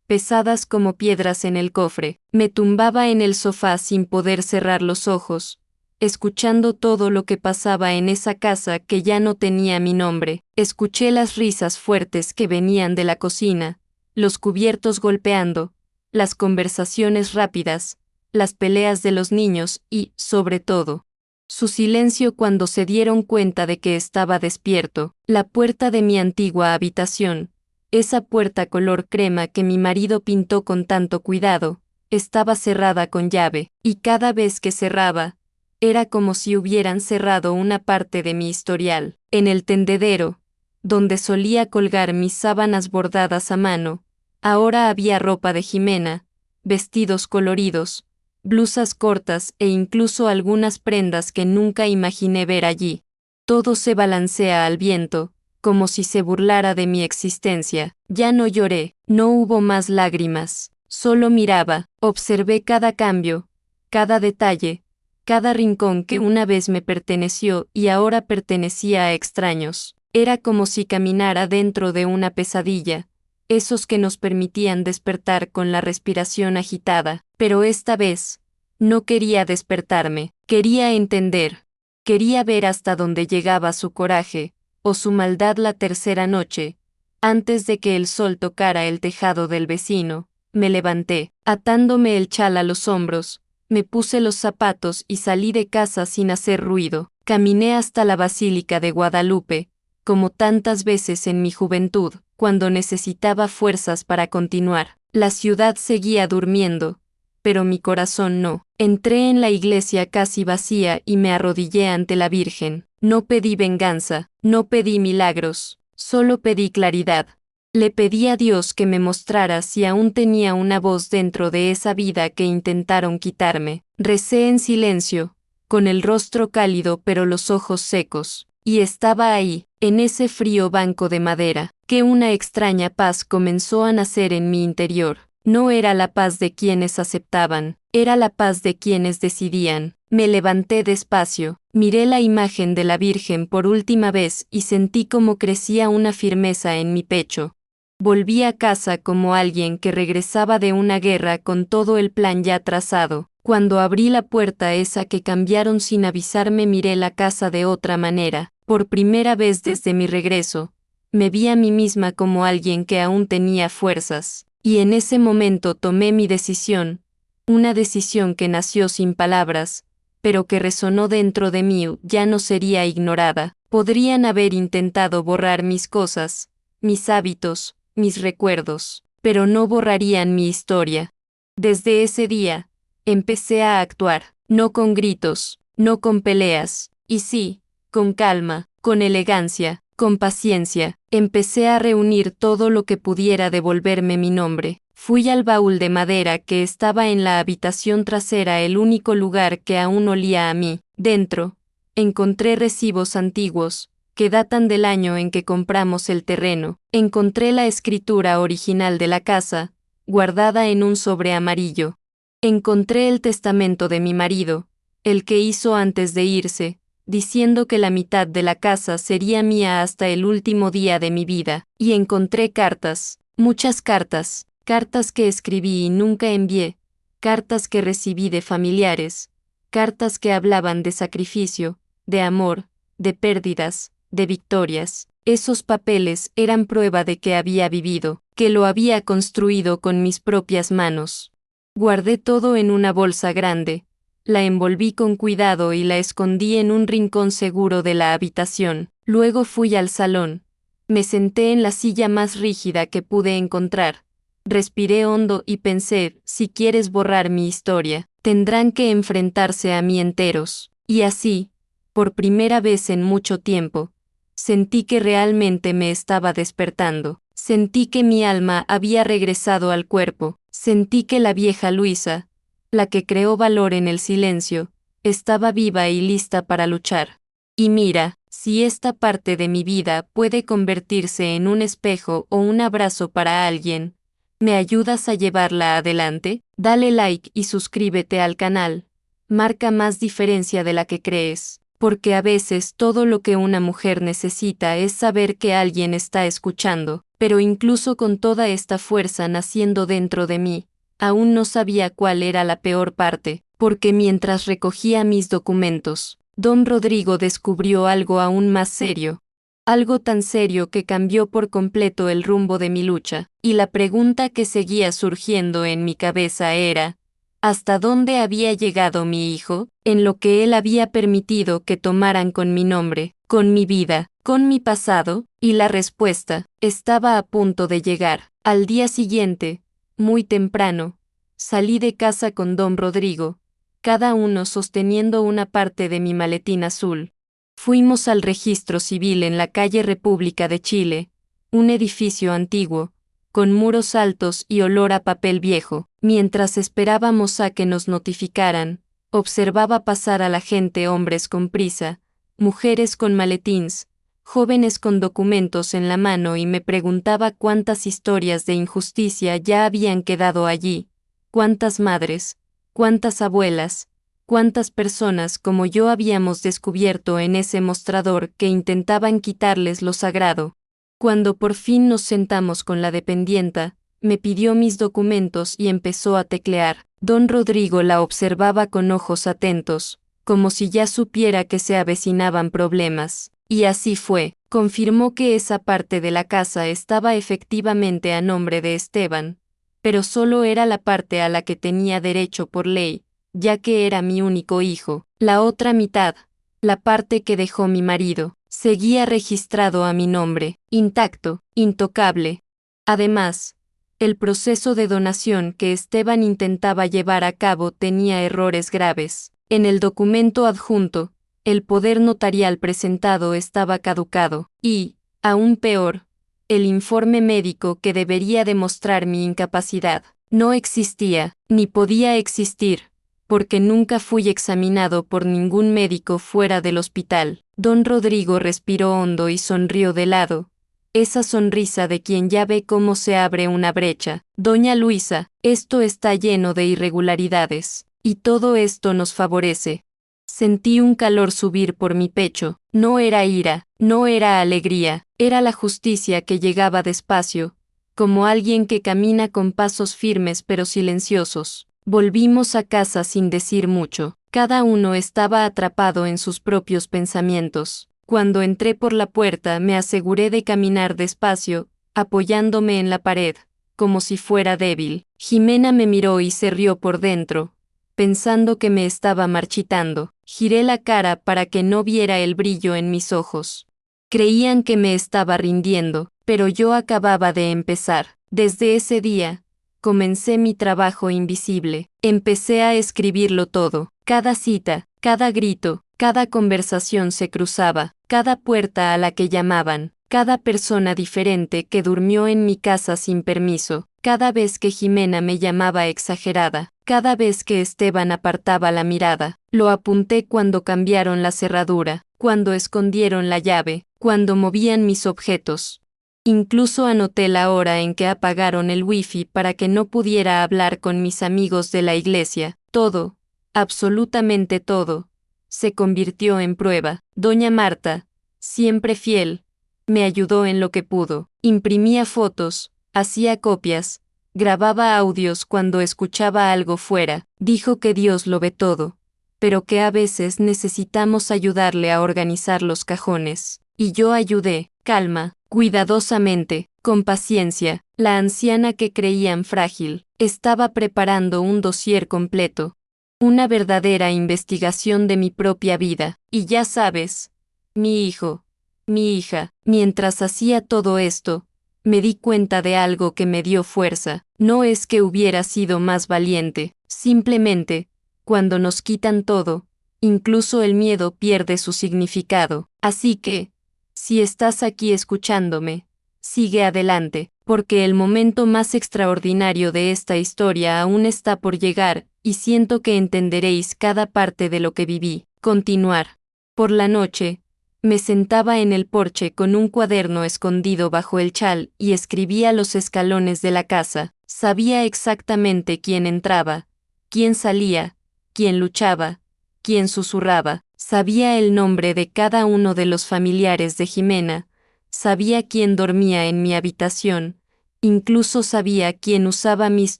pesadas como piedras en el cofre. Me tumbaba en el sofá sin poder cerrar los ojos, escuchando todo lo que pasaba en esa casa que ya no tenía mi nombre. Escuché las risas fuertes que venían de la cocina, los cubiertos golpeando, las conversaciones rápidas, las peleas de los niños y, sobre todo, su silencio cuando se dieron cuenta de que estaba despierto. La puerta de mi antigua habitación, esa puerta color crema que mi marido pintó con tanto cuidado, estaba cerrada con llave, y cada vez que cerraba, era como si hubieran cerrado una parte de mi historial. En el tendedero, donde solía colgar mis sábanas bordadas a mano, ahora había ropa de Jimena, vestidos coloridos, blusas cortas e incluso algunas prendas que nunca imaginé ver allí. Todo se balancea al viento, como si se burlara de mi existencia. Ya no lloré, no hubo más lágrimas, solo miraba, observé cada cambio, cada detalle, cada rincón que una vez me perteneció y ahora pertenecía a extraños. Era como si caminara dentro de una pesadilla, esos que nos permitían despertar con la respiración agitada, pero esta vez, no quería despertarme, quería entender, quería ver hasta dónde llegaba su coraje, o su maldad la tercera noche. Antes de que el sol tocara el tejado del vecino, me levanté, atándome el chal a los hombros, me puse los zapatos y salí de casa sin hacer ruido. Caminé hasta la Basílica de Guadalupe, como tantas veces en mi juventud, cuando necesitaba fuerzas para continuar. La ciudad seguía durmiendo, pero mi corazón no. Entré en la iglesia casi vacía y me arrodillé ante la Virgen. No pedí venganza, no pedí milagros, solo pedí claridad. Le pedí a Dios que me mostrara si aún tenía una voz dentro de esa vida que intentaron quitarme. Recé en silencio, con el rostro cálido pero los ojos secos, y estaba ahí, en ese frío banco de madera, que una extraña paz comenzó a nacer en mi interior. No era la paz de quienes aceptaban, era la paz de quienes decidían. Me levanté despacio, miré la imagen de la Virgen por última vez y sentí como crecía una firmeza en mi pecho. Volví a casa como alguien que regresaba de una guerra con todo el plan ya trazado. Cuando abrí la puerta esa que cambiaron sin avisarme, miré la casa de otra manera. Por primera vez desde mi regreso, me vi a mí misma como alguien que aún tenía fuerzas. Y en ese momento tomé mi decisión, una decisión que nació sin palabras, pero que resonó dentro de mí. Ya no sería ignorada. Podrían haber intentado borrar mis cosas, mis hábitos, mis recuerdos, pero no borrarían mi historia. Desde ese día, empecé a actuar, no con gritos, no con peleas, y sí, con calma, con elegancia, con paciencia. Empecé a reunir todo lo que pudiera devolverme mi nombre. Fui al baúl de madera que estaba en la habitación trasera, el único lugar que aún olía a mí. Dentro, encontré recibos antiguos, que datan del año en que compramos el terreno. Encontré la escritura original de la casa, guardada en un sobre amarillo. Encontré el testamento de mi marido, el que hizo antes de irse, diciendo que la mitad de la casa sería mía hasta el último día de mi vida. Y encontré cartas, muchas cartas, cartas que escribí y nunca envié, cartas que recibí de familiares, cartas que hablaban de sacrificio, de amor, de pérdidas, de victorias. Esos papeles eran prueba de que había vivido, que lo había construido con mis propias manos. Guardé todo en una bolsa grande, la envolví con cuidado y la escondí en un rincón seguro de la habitación. Luego fui al salón. Me senté en la silla más rígida que pude encontrar. Respiré hondo y pensé, si quieres borrar mi historia, tendrán que enfrentarse a mí enteros. Y así, por primera vez en mucho tiempo, sentí que realmente me estaba despertando. Sentí que mi alma había regresado al cuerpo. Sentí que la vieja Luisa, la que creó valor en el silencio, estaba viva y lista para luchar. Y mira, si esta parte de mi vida puede convertirse en un espejo o un abrazo para alguien, ¿me ayudas a llevarla adelante? Dale like y suscríbete al canal. Marca más diferencia de la que crees, porque a veces todo lo que una mujer necesita es saber que alguien está escuchando. Pero incluso con toda esta fuerza naciendo dentro de mí, aún no sabía cuál era la peor parte, porque mientras recogía mis documentos, don Rodrigo descubrió algo aún más serio. Algo tan serio que cambió por completo el rumbo de mi lucha, y la pregunta que seguía surgiendo en mi cabeza era, ¿hasta dónde había llegado mi hijo, en lo que él había permitido que tomaran con mi nombre, con mi vida, con mi pasado? Y la respuesta estaba a punto de llegar. Al día siguiente, muy temprano, salí de casa con don Rodrigo, cada uno sosteniendo una parte de mi maletín azul. Fuimos al registro civil en la calle República de Chile, un edificio antiguo, con muros altos y olor a papel viejo. Mientras esperábamos a que nos notificaran, observaba pasar a la gente, hombres con prisa, mujeres con maletines, jóvenes con documentos en la mano, y me preguntaba cuántas historias de injusticia ya habían quedado allí, cuántas madres, cuántas abuelas, cuántas personas como yo habíamos descubierto en ese mostrador que intentaban quitarles lo sagrado. Cuando por fin nos sentamos con la dependienta, me pidió mis documentos y empezó a teclear. Don Rodrigo la observaba con ojos atentos, como si ya supiera que se avecinaban problemas. Y así fue, confirmó que esa parte de la casa estaba efectivamente a nombre de Esteban, pero solo era la parte a la que tenía derecho por ley, ya que era mi único hijo. La otra mitad, la parte que dejó mi marido, seguía registrado a mi nombre, intacto, intocable. Además, el proceso de donación que Esteban intentaba llevar a cabo tenía errores graves. En el documento adjunto, el poder notarial presentado estaba caducado, y, aún peor, el informe médico que debería demostrar mi incapacidad no existía, ni podía existir, porque nunca fui examinado por ningún médico fuera del hospital. Don Rodrigo respiró hondo y sonrió de lado, esa sonrisa de quien ya ve cómo se abre una brecha. Doña Luisa, esto está lleno de irregularidades, y todo esto nos favorece. Sentí un calor subir por mi pecho. No era ira, no era alegría, era la justicia que llegaba despacio, como alguien que camina con pasos firmes pero silenciosos. Volvimos a casa sin decir mucho. Cada uno estaba atrapado en sus propios pensamientos. Cuando entré por la puerta me aseguré de caminar despacio, apoyándome en la pared, como si fuera débil. Jimena me miró y se rió por dentro, pensando que me estaba marchitando. Giré la cara para que no viera el brillo en mis ojos. Creían que me estaba rindiendo, pero yo acababa de empezar. Desde ese día, comencé mi trabajo invisible. Empecé a escribirlo todo. Cada cita, cada grito, cada conversación se cruzaba, cada puerta a la que llamaban, cada persona diferente que durmió en mi casa sin permiso, cada vez que Jimena me llamaba exagerada, cada vez que Esteban apartaba la mirada. Lo apunté cuando cambiaron la cerradura, cuando escondieron la llave, cuando movían mis objetos. Incluso anoté la hora en que apagaron el wifi para que no pudiera hablar con mis amigos de la iglesia. Todo, absolutamente todo, se convirtió en prueba. Doña Marta, siempre fiel, me ayudó en lo que pudo. Imprimía fotos, hacía copias, grababa audios cuando escuchaba algo fuera. Dijo que Dios lo ve todo, pero que a veces necesitamos ayudarle a organizar los cajones. Y yo ayudé, calma, cuidadosamente, con paciencia. La anciana que creían frágil, estaba preparando un dossier completo, una verdadera investigación de mi propia vida. Y ya sabes, mi hijo, mi hija. Mientras hacía todo esto, me di cuenta de algo que me dio fuerza. No es que hubiera sido más valiente, simplemente, cuando nos quitan todo, incluso el miedo pierde su significado. Así que, si estás aquí escuchándome, sigue adelante, porque el momento más extraordinario de esta historia aún está por llegar, y siento que entenderéis cada parte de lo que viví. Continuar. Por la noche, me sentaba en el porche con un cuaderno escondido bajo el chal y escribía los escalones de la casa. Sabía exactamente quién entraba, quién salía, quién luchaba, quién susurraba. Sabía el nombre de cada uno de los familiares de Jimena, sabía quién dormía en mi habitación, incluso sabía quién usaba mis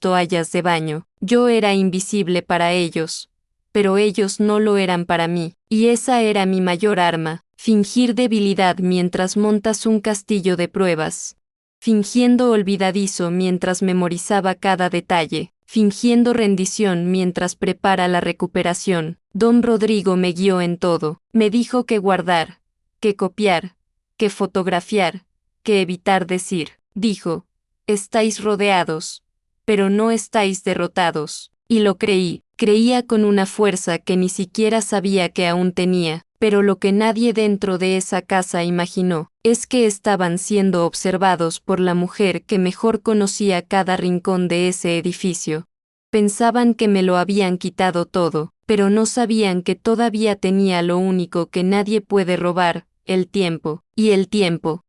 toallas de baño. Yo era invisible para ellos, pero ellos no lo eran para mí, y esa era mi mayor arma. Fingir debilidad mientras montas un castillo de pruebas. Fingiendo olvidadizo mientras memorizaba cada detalle. Fingiendo rendición mientras prepara la recuperación. Don Rodrigo me guió en todo. Me dijo que guardar, que copiar, que fotografiar, que evitar decir. Dijo, estáis rodeados, pero no estáis derrotados. Y lo creí. Creía con una fuerza que ni siquiera sabía que aún tenía. Pero lo que nadie dentro de esa casa imaginó, es que estaban siendo observados por la mujer que mejor conocía cada rincón de ese edificio. Pensaban que me lo habían quitado todo, pero no sabían que todavía tenía lo único que nadie puede robar, el tiempo. Y el tiempo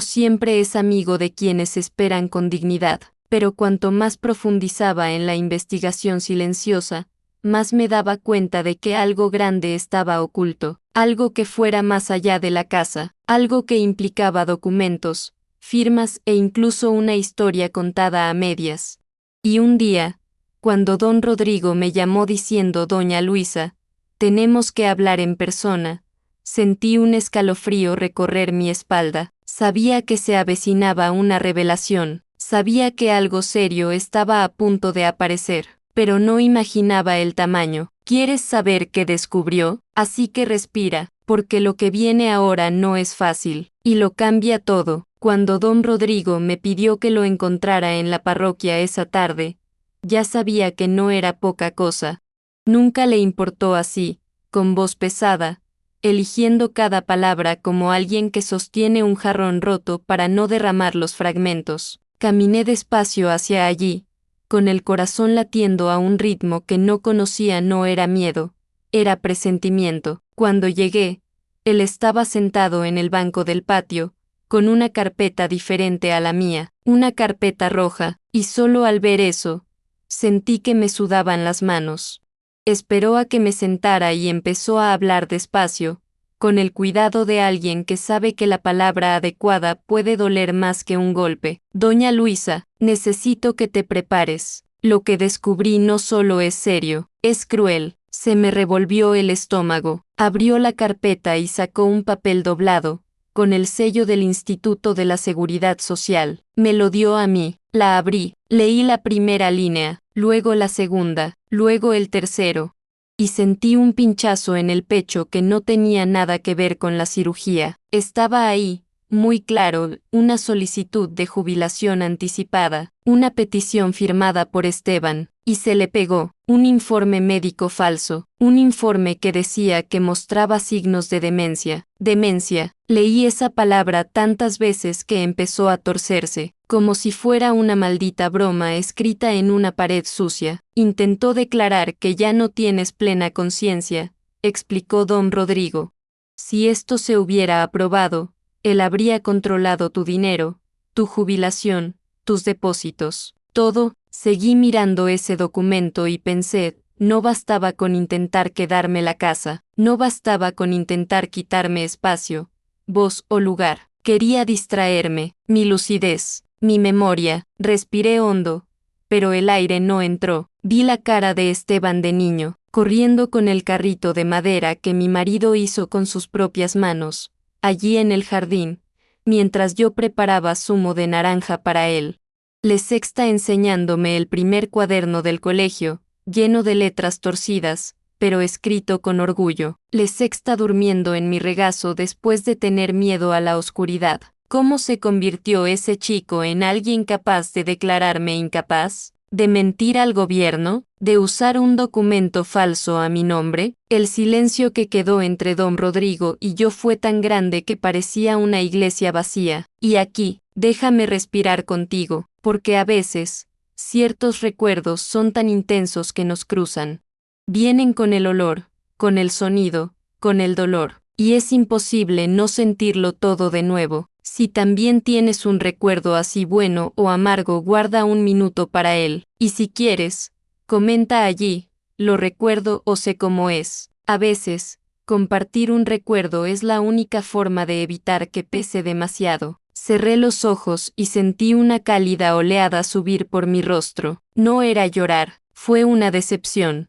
siempre es amigo de quienes esperan con dignidad. Pero cuanto más profundizaba en la investigación silenciosa, más me daba cuenta de que algo grande estaba oculto, algo que fuera más allá de la casa, algo que implicaba documentos, firmas e incluso una historia contada a medias. Y un día, cuando don Rodrigo me llamó diciendo: Doña Luisa, tenemos que hablar en persona, sentí un escalofrío recorrer mi espalda, sabía que se avecinaba una revelación, sabía que algo serio estaba a punto de aparecer. Pero no imaginaba el tamaño. ¿Quieres saber qué descubrió? Así que respira, porque lo que viene ahora no es fácil, y lo cambia todo. Cuando don Rodrigo me pidió que lo encontrara en la parroquia esa tarde, ya sabía que no era poca cosa. Nunca le importó así, con voz pesada, eligiendo cada palabra como alguien que sostiene un jarrón roto para no derramar los fragmentos. Caminé despacio hacia allí, con el corazón latiendo a un ritmo que no conocía. No era miedo, era presentimiento. Cuando llegué, él estaba sentado en el banco del patio, con una carpeta diferente a la mía, una carpeta roja, y solo al ver eso, sentí que me sudaban las manos. Esperó a que me sentara y empezó a hablar despacio, con el cuidado de alguien que sabe que la palabra adecuada puede doler más que un golpe. Doña Luisa, necesito que te prepares. Lo que descubrí no solo es serio, es cruel. Se me revolvió el estómago. Abrió la carpeta y sacó un papel doblado, con el sello del Instituto de la Seguridad Social. Me lo dio a mí. La abrí, leí la primera línea, luego la segunda, luego el tercero. Y sentí un pinchazo en el pecho que no tenía nada que ver con la cirugía. Estaba ahí, muy claro, una solicitud de jubilación anticipada, una petición firmada por Esteban, y se le pegó un informe médico falso, un informe que decía que mostraba signos de demencia. Demencia. Leí esa palabra tantas veces que empezó a torcerse, como si fuera una maldita broma escrita en una pared sucia. Intentó declarar que ya no tienes plena conciencia, explicó don Rodrigo. Si esto se hubiera aprobado, él habría controlado tu dinero, tu jubilación, tus depósitos, todo. Seguí mirando ese documento y pensé, no bastaba con intentar quedarme la casa, no bastaba con intentar quitarme espacio, voz o lugar. Quería distraerme, mi lucidez, mi memoria. Respiré hondo, pero el aire no entró. Vi la cara de Esteban de niño, corriendo con el carrito de madera que mi marido hizo con sus propias manos, allí en el jardín, mientras yo preparaba zumo de naranja para él. Le Sexta enseñándome el primer cuaderno del colegio, lleno de letras torcidas, pero escrito con orgullo. Le Sexta durmiendo en mi regazo después de tener miedo a la oscuridad. ¿Cómo se convirtió ese chico en alguien capaz de declararme incapaz? ¿De mentir al gobierno? ¿De usar un documento falso a mi nombre? El silencio que quedó entre don Rodrigo y yo fue tan grande que parecía una iglesia vacía. Y aquí, déjame respirar contigo, porque a veces, ciertos recuerdos son tan intensos que nos cruzan. Vienen con el olor, con el sonido, con el dolor, y es imposible no sentirlo todo de nuevo. Si también tienes un recuerdo así bueno o amargo, guarda un minuto para él, y si quieres, comenta allí, lo recuerdo o sé cómo es. A veces, compartir un recuerdo es la única forma de evitar que pese demasiado. Cerré los ojos y sentí una cálida oleada subir por mi rostro. No era llorar, fue una decepción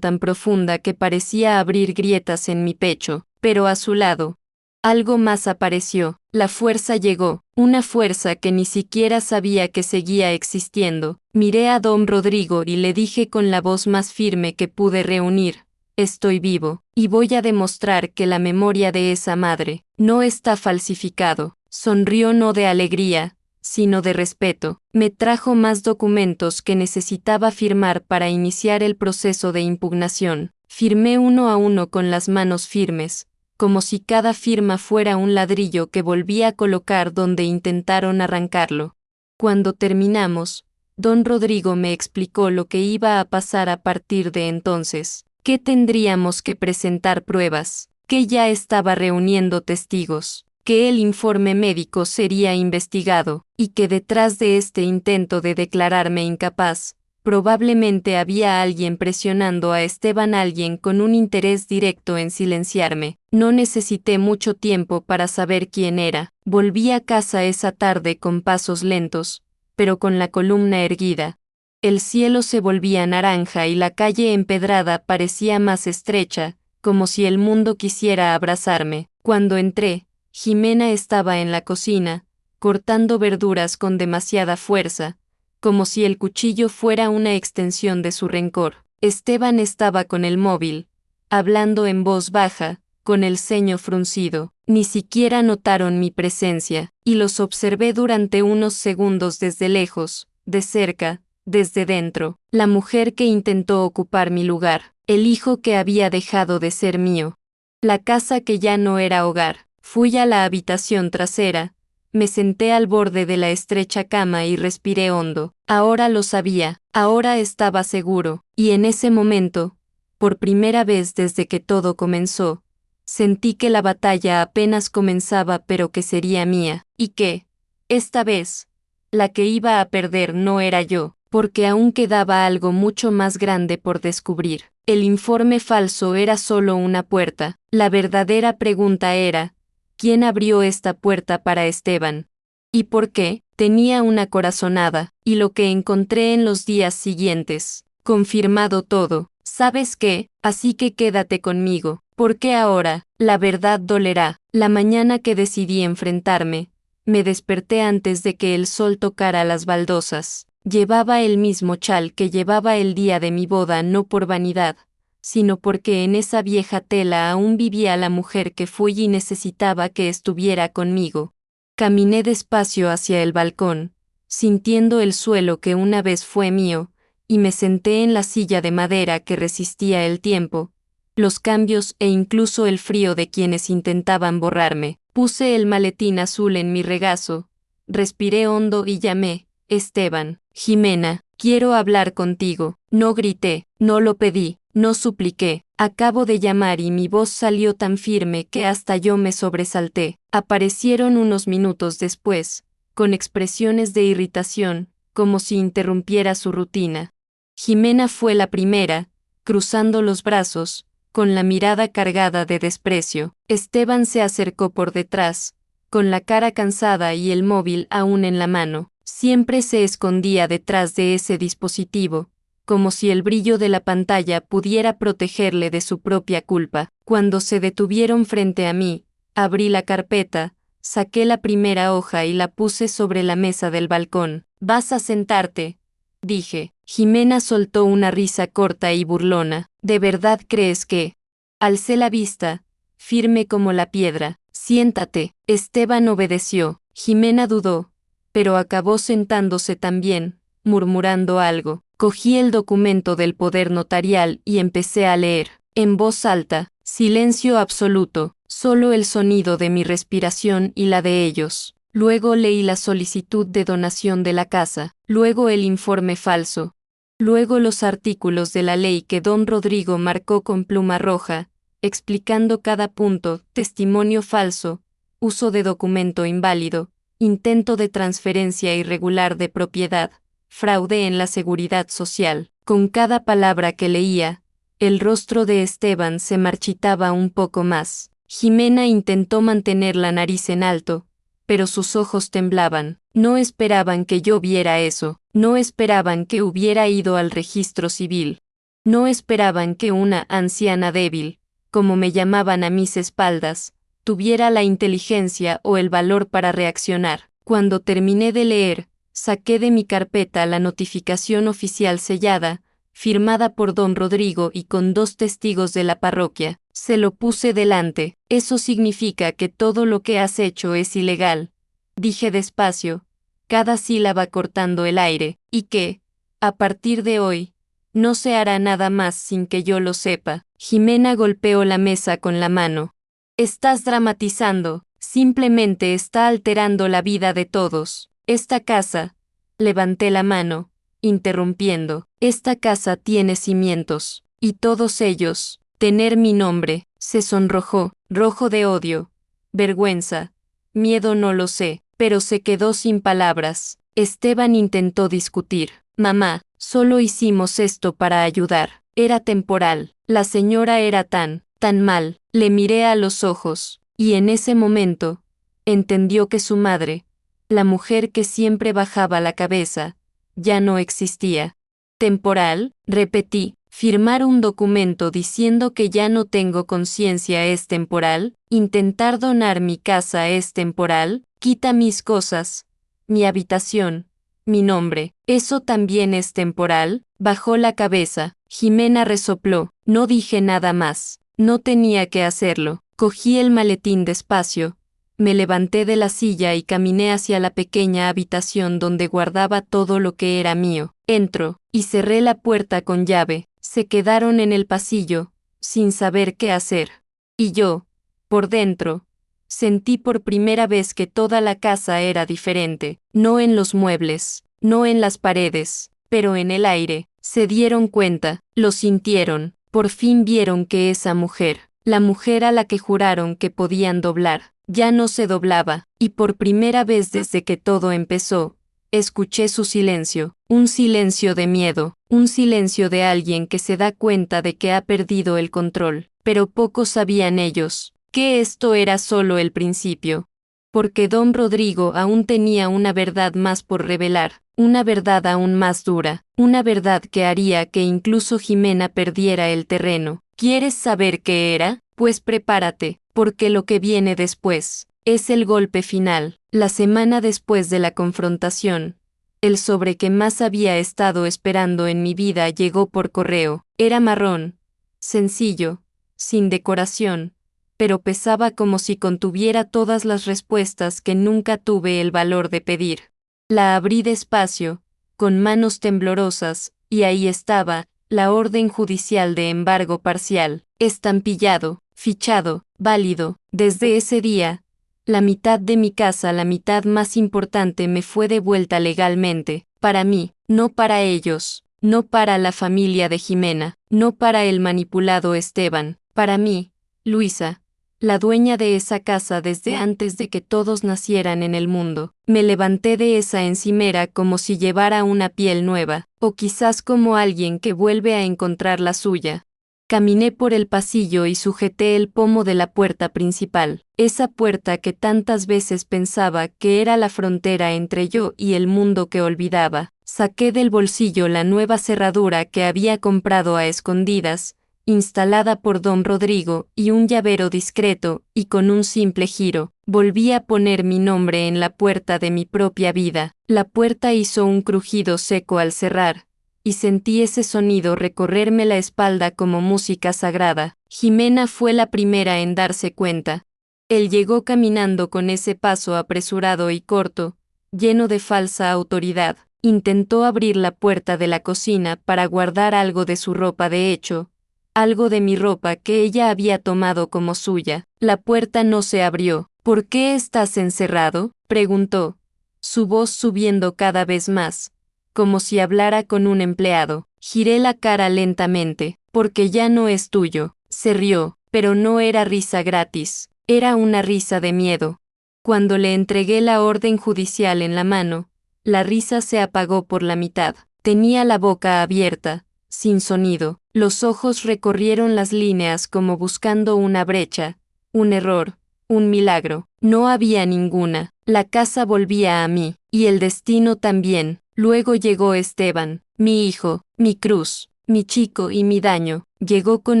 tan profunda que parecía abrir grietas en mi pecho. Pero a su lado, algo más apareció. La fuerza llegó, una fuerza que ni siquiera sabía que seguía existiendo. Miré a don Rodrigo y le dije con la voz más firme que pude reunir: estoy vivo, y voy a demostrar que la memoria de esa madre no está falsificado. Sonrió no de alegría, sino de respeto. Me trajo más documentos que necesitaba firmar para iniciar el proceso de impugnación. Firmé uno a uno con las manos firmes, como si cada firma fuera un ladrillo que volvía a colocar donde intentaron arrancarlo. Cuando terminamos, don Rodrigo me explicó lo que iba a pasar a partir de entonces, que tendríamos que presentar pruebas, que ya estaba reuniendo testigos, que el informe médico sería investigado, y que detrás de este intento de declararme incapaz, probablemente había alguien presionando a Esteban, alguien con un interés directo en silenciarme. No necesité mucho tiempo para saber quién era. Volví a casa esa tarde con pasos lentos, pero con la columna erguida. El cielo se volvía naranja y la calle empedrada parecía más estrecha, como si el mundo quisiera abrazarme. Cuando entré, Jimena estaba en la cocina, cortando verduras con demasiada fuerza, como si el cuchillo fuera una extensión de su rencor. Esteban estaba con el móvil, hablando en voz baja, con el ceño fruncido. Ni siquiera notaron mi presencia, y los observé durante unos segundos desde lejos, de cerca, desde dentro. La mujer que intentó ocupar mi lugar, el hijo que había dejado de ser mío, la casa que ya no era hogar. Fui a la habitación trasera, me senté al borde de la estrecha cama y respiré hondo. Ahora lo sabía, ahora estaba seguro, y en ese momento, por primera vez desde que todo comenzó, sentí que la batalla apenas comenzaba, pero que sería mía, y que, esta vez, la que iba a perder no era yo, porque aún quedaba algo mucho más grande por descubrir. El informe falso era solo una puerta. La verdadera pregunta era: ¿quién abrió esta puerta para Esteban? ¿Y por qué? Tenía una corazonada, y lo que encontré en los días siguientes, confirmado todo. ¿Sabes qué? Así que quédate conmigo, porque ahora, la verdad dolerá. La mañana que decidí enfrentarme, me desperté antes de que el sol tocara las baldosas. Llevaba el mismo chal que llevaba el día de mi boda, no por vanidad, sino porque en esa vieja tela aún vivía la mujer que fui y necesitaba que estuviera conmigo. Caminé despacio hacia el balcón, sintiendo el suelo que una vez fue mío, y me senté en la silla de madera que resistía el tiempo, los cambios e incluso el frío de quienes intentaban borrarme. Puse el maletín azul en mi regazo, respiré hondo y llamé: Esteban. Jimena, quiero hablar contigo. No grité, no lo pedí, no supliqué. Acabo de llamar y mi voz salió tan firme que hasta yo me sobresalté. Aparecieron unos minutos después, con expresiones de irritación, como si interrumpiera su rutina. Jimena fue la primera, cruzando los brazos, con la mirada cargada de desprecio. Esteban se acercó por detrás, con la cara cansada y el móvil aún en la mano. Siempre se escondía detrás de ese dispositivo, como si el brillo de la pantalla pudiera protegerle de su propia culpa. Cuando se detuvieron frente a mí, abrí la carpeta, saqué la primera hoja y la puse sobre la mesa del balcón. «¿Vas a sentarte?», dije. Jimena soltó una risa corta y burlona. «¿De verdad crees que...?» Alcé la vista, firme como la piedra. «Siéntate». Esteban obedeció. Jimena dudó, pero acabó sentándose también, murmurando algo. Cogí el documento del poder notarial y empecé a leer. En voz alta, silencio absoluto, solo el sonido de mi respiración y la de ellos. Luego leí la solicitud de donación de la casa, luego el informe falso, luego los artículos de la ley que don Rodrigo marcó con pluma roja, explicando cada punto: testimonio falso, uso de documento inválido, intento de transferencia irregular de propiedad, fraude en la seguridad social. Con cada palabra que leía, el rostro de Esteban se marchitaba un poco más. Jimena intentó mantener la nariz en alto, pero sus ojos temblaban. No esperaban que yo viera eso, no esperaban que hubiera ido al registro civil, no esperaban que una anciana débil, como me llamaban a mis espaldas, tuviera la inteligencia o el valor para reaccionar. Cuando terminé de leer, saqué de mi carpeta la notificación oficial sellada, firmada por don Rodrigo y con 2 testigos de la parroquia. Se lo puse delante. Eso significa que todo lo que has hecho es ilegal, dije despacio, cada sílaba cortando el aire, y que, a partir de hoy, no se hará nada más sin que yo lo sepa. Jimena golpeó la mesa con la mano. Estás dramatizando, simplemente está alterando la vida de todos. Esta casa, levanté la mano, interrumpiendo, esta casa tiene cimientos, y todos ellos, tener mi nombre. Se sonrojó, rojo de odio, vergüenza, miedo, no lo sé, pero se quedó sin palabras. Esteban intentó discutir. Mamá, solo hicimos esto para ayudar. Era temporal. La señora era tan mal. Le miré a los ojos, y en ese momento, entendió que su madre, la mujer que siempre bajaba la cabeza, ya no existía. ¿Temporal?, repetí. Firmar un documento diciendo que ya no tengo conciencia es temporal. Intentar donar mi casa es temporal. Quita mis cosas, mi habitación, mi nombre. ¿Eso también es temporal? Bajó la cabeza. Jimena resopló. No dije nada más. No tenía que hacerlo. Cogí el maletín despacio. Me levanté de la silla y caminé hacia la pequeña habitación donde guardaba todo lo que era mío. Entro, y cerré la puerta con llave. Se quedaron en el pasillo, sin saber qué hacer. Y yo, por dentro, sentí por primera vez que toda la casa era diferente, no en los muebles, no en las paredes, pero en el aire. Se dieron cuenta, lo sintieron, por fin vieron que esa mujer, la mujer a la que juraron que podían doblar, ya no se doblaba, y por primera vez desde que todo empezó, escuché su silencio, un silencio de miedo, un silencio de alguien que se da cuenta de que ha perdido el control, pero pocos sabían ellos, que esto era solo el principio. Porque don Rodrigo aún tenía una verdad más por revelar, una verdad aún más dura, una verdad que haría que incluso Jimena perdiera el terreno. ¿Quieres saber qué era? Pues prepárate, porque lo que viene después es el golpe final. La semana después de la confrontación, el sobre que más había estado esperando en mi vida llegó por correo. Era marrón, sencillo, sin decoración, pero pesaba como si contuviera todas las respuestas que nunca tuve el valor de pedir. La abrí despacio, con manos temblorosas, y ahí estaba, la orden judicial de embargo parcial, estampillado, fichado, válido. Desde ese día, la mitad de mi casa, la mitad más importante, me fue devuelta legalmente, para mí, no para ellos, no para la familia de Jimena, no para el manipulado Esteban, para mí, Luisa, la dueña de esa casa desde antes de que todos nacieran en el mundo. Me levanté de esa encimera como si llevara una piel nueva, o quizás como alguien que vuelve a encontrar la suya. Caminé por el pasillo y sujeté el pomo de la puerta principal, esa puerta que tantas veces pensaba que era la frontera entre yo y el mundo que olvidaba. Saqué del bolsillo la nueva cerradura que había comprado a escondidas, instalada por don Rodrigo, y un llavero discreto, y con un simple giro, volví a poner mi nombre en la puerta de mi propia vida. La puerta hizo un crujido seco al cerrar, y sentí ese sonido recorrerme la espalda como música sagrada. Jimena fue la primera en darse cuenta. Él llegó caminando con ese paso apresurado y corto, lleno de falsa autoridad. Intentó abrir la puerta de la cocina para guardar algo de su ropa, de hecho, algo de mi ropa que ella había tomado como suya. La puerta no se abrió. ¿Por qué estás encerrado?, preguntó, su voz subiendo cada vez más, como si hablara con un empleado. Giré la cara lentamente. Porque ya no es tuyo. Se rió, pero no era risa gratis, era una risa de miedo. Cuando le entregué la orden judicial en la mano, la risa se apagó por la mitad. Tenía la boca abierta, sin sonido. Los ojos recorrieron las líneas como buscando una brecha, un error, un milagro. No había ninguna. La casa volvía a mí, y el destino también. Luego llegó Esteban, mi hijo, mi cruz, mi chico y mi daño. Llegó con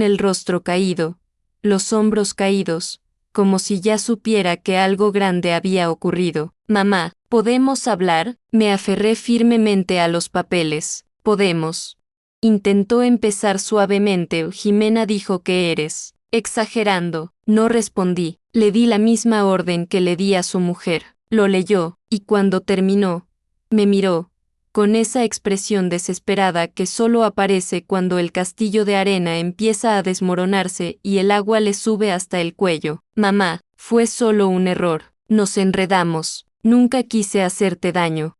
el rostro caído, los hombros caídos, como si ya supiera que algo grande había ocurrido. Mamá, ¿podemos hablar? Me aferré firmemente a los papeles. Podemos. Intentó empezar suavemente. Jimena dijo que eres exagerando. No respondí. Le di la misma orden que le di a su mujer. Lo leyó, y cuando terminó, me miró, con esa expresión desesperada que solo aparece cuando el castillo de arena empieza a desmoronarse y el agua le sube hasta el cuello. Mamá, fue solo un error. Nos enredamos. Nunca quise hacerte daño.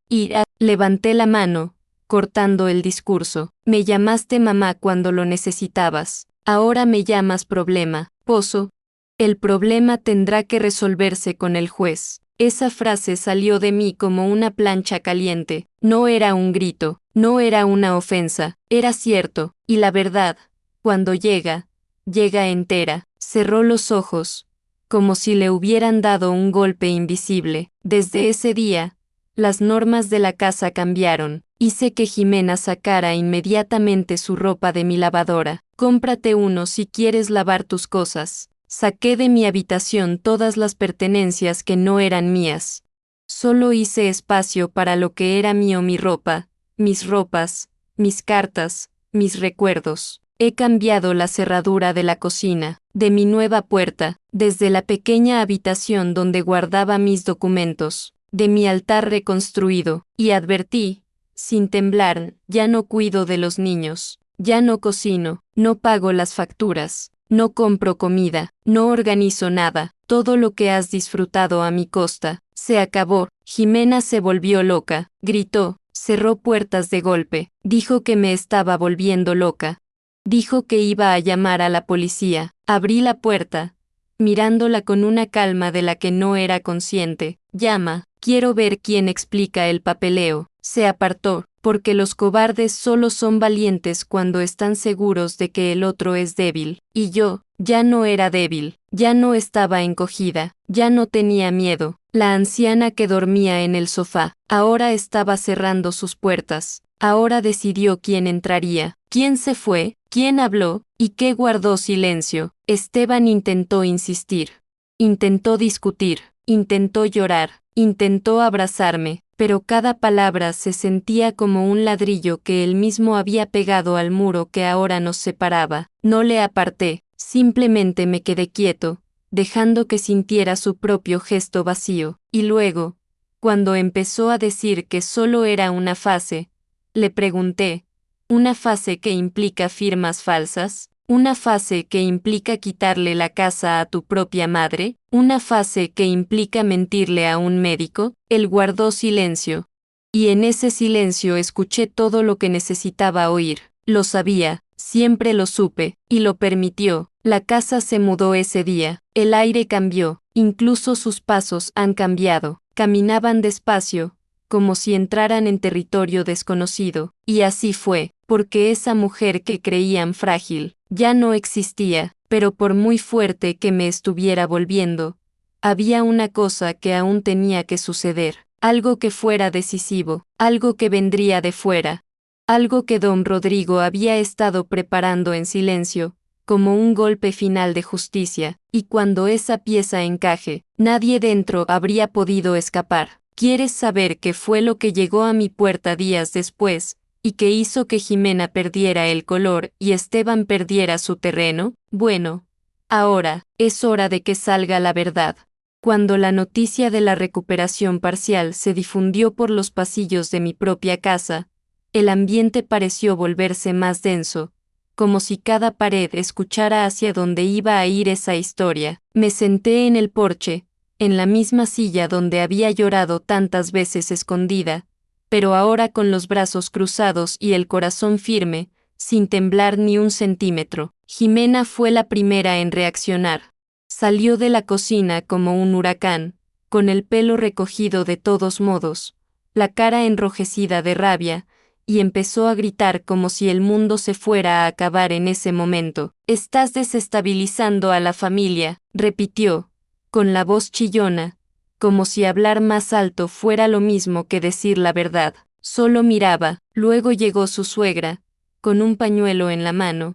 Levanté la mano, cortando el discurso. Me llamaste mamá cuando lo necesitabas. Ahora me llamas problema. Pozo. El problema tendrá que resolverse con el juez. Esa frase salió de mí como una plancha caliente. No era un grito, no era una ofensa, era cierto, y la verdad, cuando llega entera. Cerró los ojos, como si le hubieran dado un golpe invisible. Desde ese día, las normas de la casa cambiaron. Hice que Jimena sacara inmediatamente su ropa de mi lavadora. Cómprate uno si quieres lavar tus cosas. Saqué de mi habitación todas las pertenencias que no eran mías. Solo hice espacio para lo que era mío: mi ropa, mis ropas, mis cartas, mis recuerdos. He cambiado la cerradura de la cocina, de mi nueva puerta, desde la pequeña habitación donde guardaba mis documentos, de mi altar reconstruido, y advertí, sin temblar, ya no cuido de los niños, ya no cocino, no pago las facturas. No compro comida, no organizo nada, todo lo que has disfrutado a mi costa, se acabó. Jimena se volvió loca, gritó, cerró puertas de golpe, dijo que me estaba volviendo loca. Dijo que iba a llamar a la policía. Abrí la puerta, mirándola con una calma de la que no era consciente. Llama, quiero ver quién explica el papeleo. Se apartó, porque los cobardes solo son valientes cuando están seguros de que el otro es débil. Y yo, ya no era débil, ya no estaba encogida, ya no tenía miedo. La anciana que dormía en el sofá, ahora estaba cerrando sus puertas. Ahora decidió quién entraría, quién se fue, quién habló, y qué guardó silencio. Esteban intentó insistir, intentó discutir, intentó llorar, intentó abrazarme, pero cada palabra se sentía como un ladrillo que él mismo había pegado al muro que ahora nos separaba. No le aparté, simplemente me quedé quieto, dejando que sintiera su propio gesto vacío, y luego, cuando empezó a decir que solo era una fase, le pregunté, ¿una fase que implica firmas falsas? ¿Una fase que implica quitarle la casa a tu propia madre? ¿Una fase que implica mentirle a un médico? Él guardó silencio. Y en ese silencio escuché todo lo que necesitaba oír. Lo sabía, siempre lo supe, y lo permitió. La casa se mudó ese día. El aire cambió, incluso sus pasos han cambiado. Caminaban despacio, como si entraran en territorio desconocido. Y así fue, porque esa mujer que creían frágil, ya no existía, pero por muy fuerte que me estuviera volviendo, había una cosa que aún tenía que suceder, algo que fuera decisivo, algo que vendría de fuera, algo que don Rodrigo había estado preparando en silencio, como un golpe final de justicia, y cuando esa pieza encaje, nadie dentro habría podido escapar. ¿Quieres saber qué fue lo que llegó a mi puerta días después, y que hizo que Jimena perdiera el color y Esteban perdiera su terreno? Bueno, ahora, es hora de que salga la verdad. Cuando la noticia de la recuperación parcial se difundió por los pasillos de mi propia casa, el ambiente pareció volverse más denso, como si cada pared escuchara hacia dónde iba a ir esa historia. Me senté en el porche, en la misma silla donde había llorado tantas veces escondida, pero ahora con los brazos cruzados y el corazón firme, sin temblar ni un centímetro. Jimena fue la primera en reaccionar. Salió de la cocina como un huracán, con el pelo recogido de todos modos, la cara enrojecida de rabia, y empezó a gritar como si el mundo se fuera a acabar en ese momento. «Estás desestabilizando a la familia», repitió, con la voz chillona, como si hablar más alto fuera lo mismo que decir la verdad. Solo miraba. Luego llegó su suegra, con un pañuelo en la mano,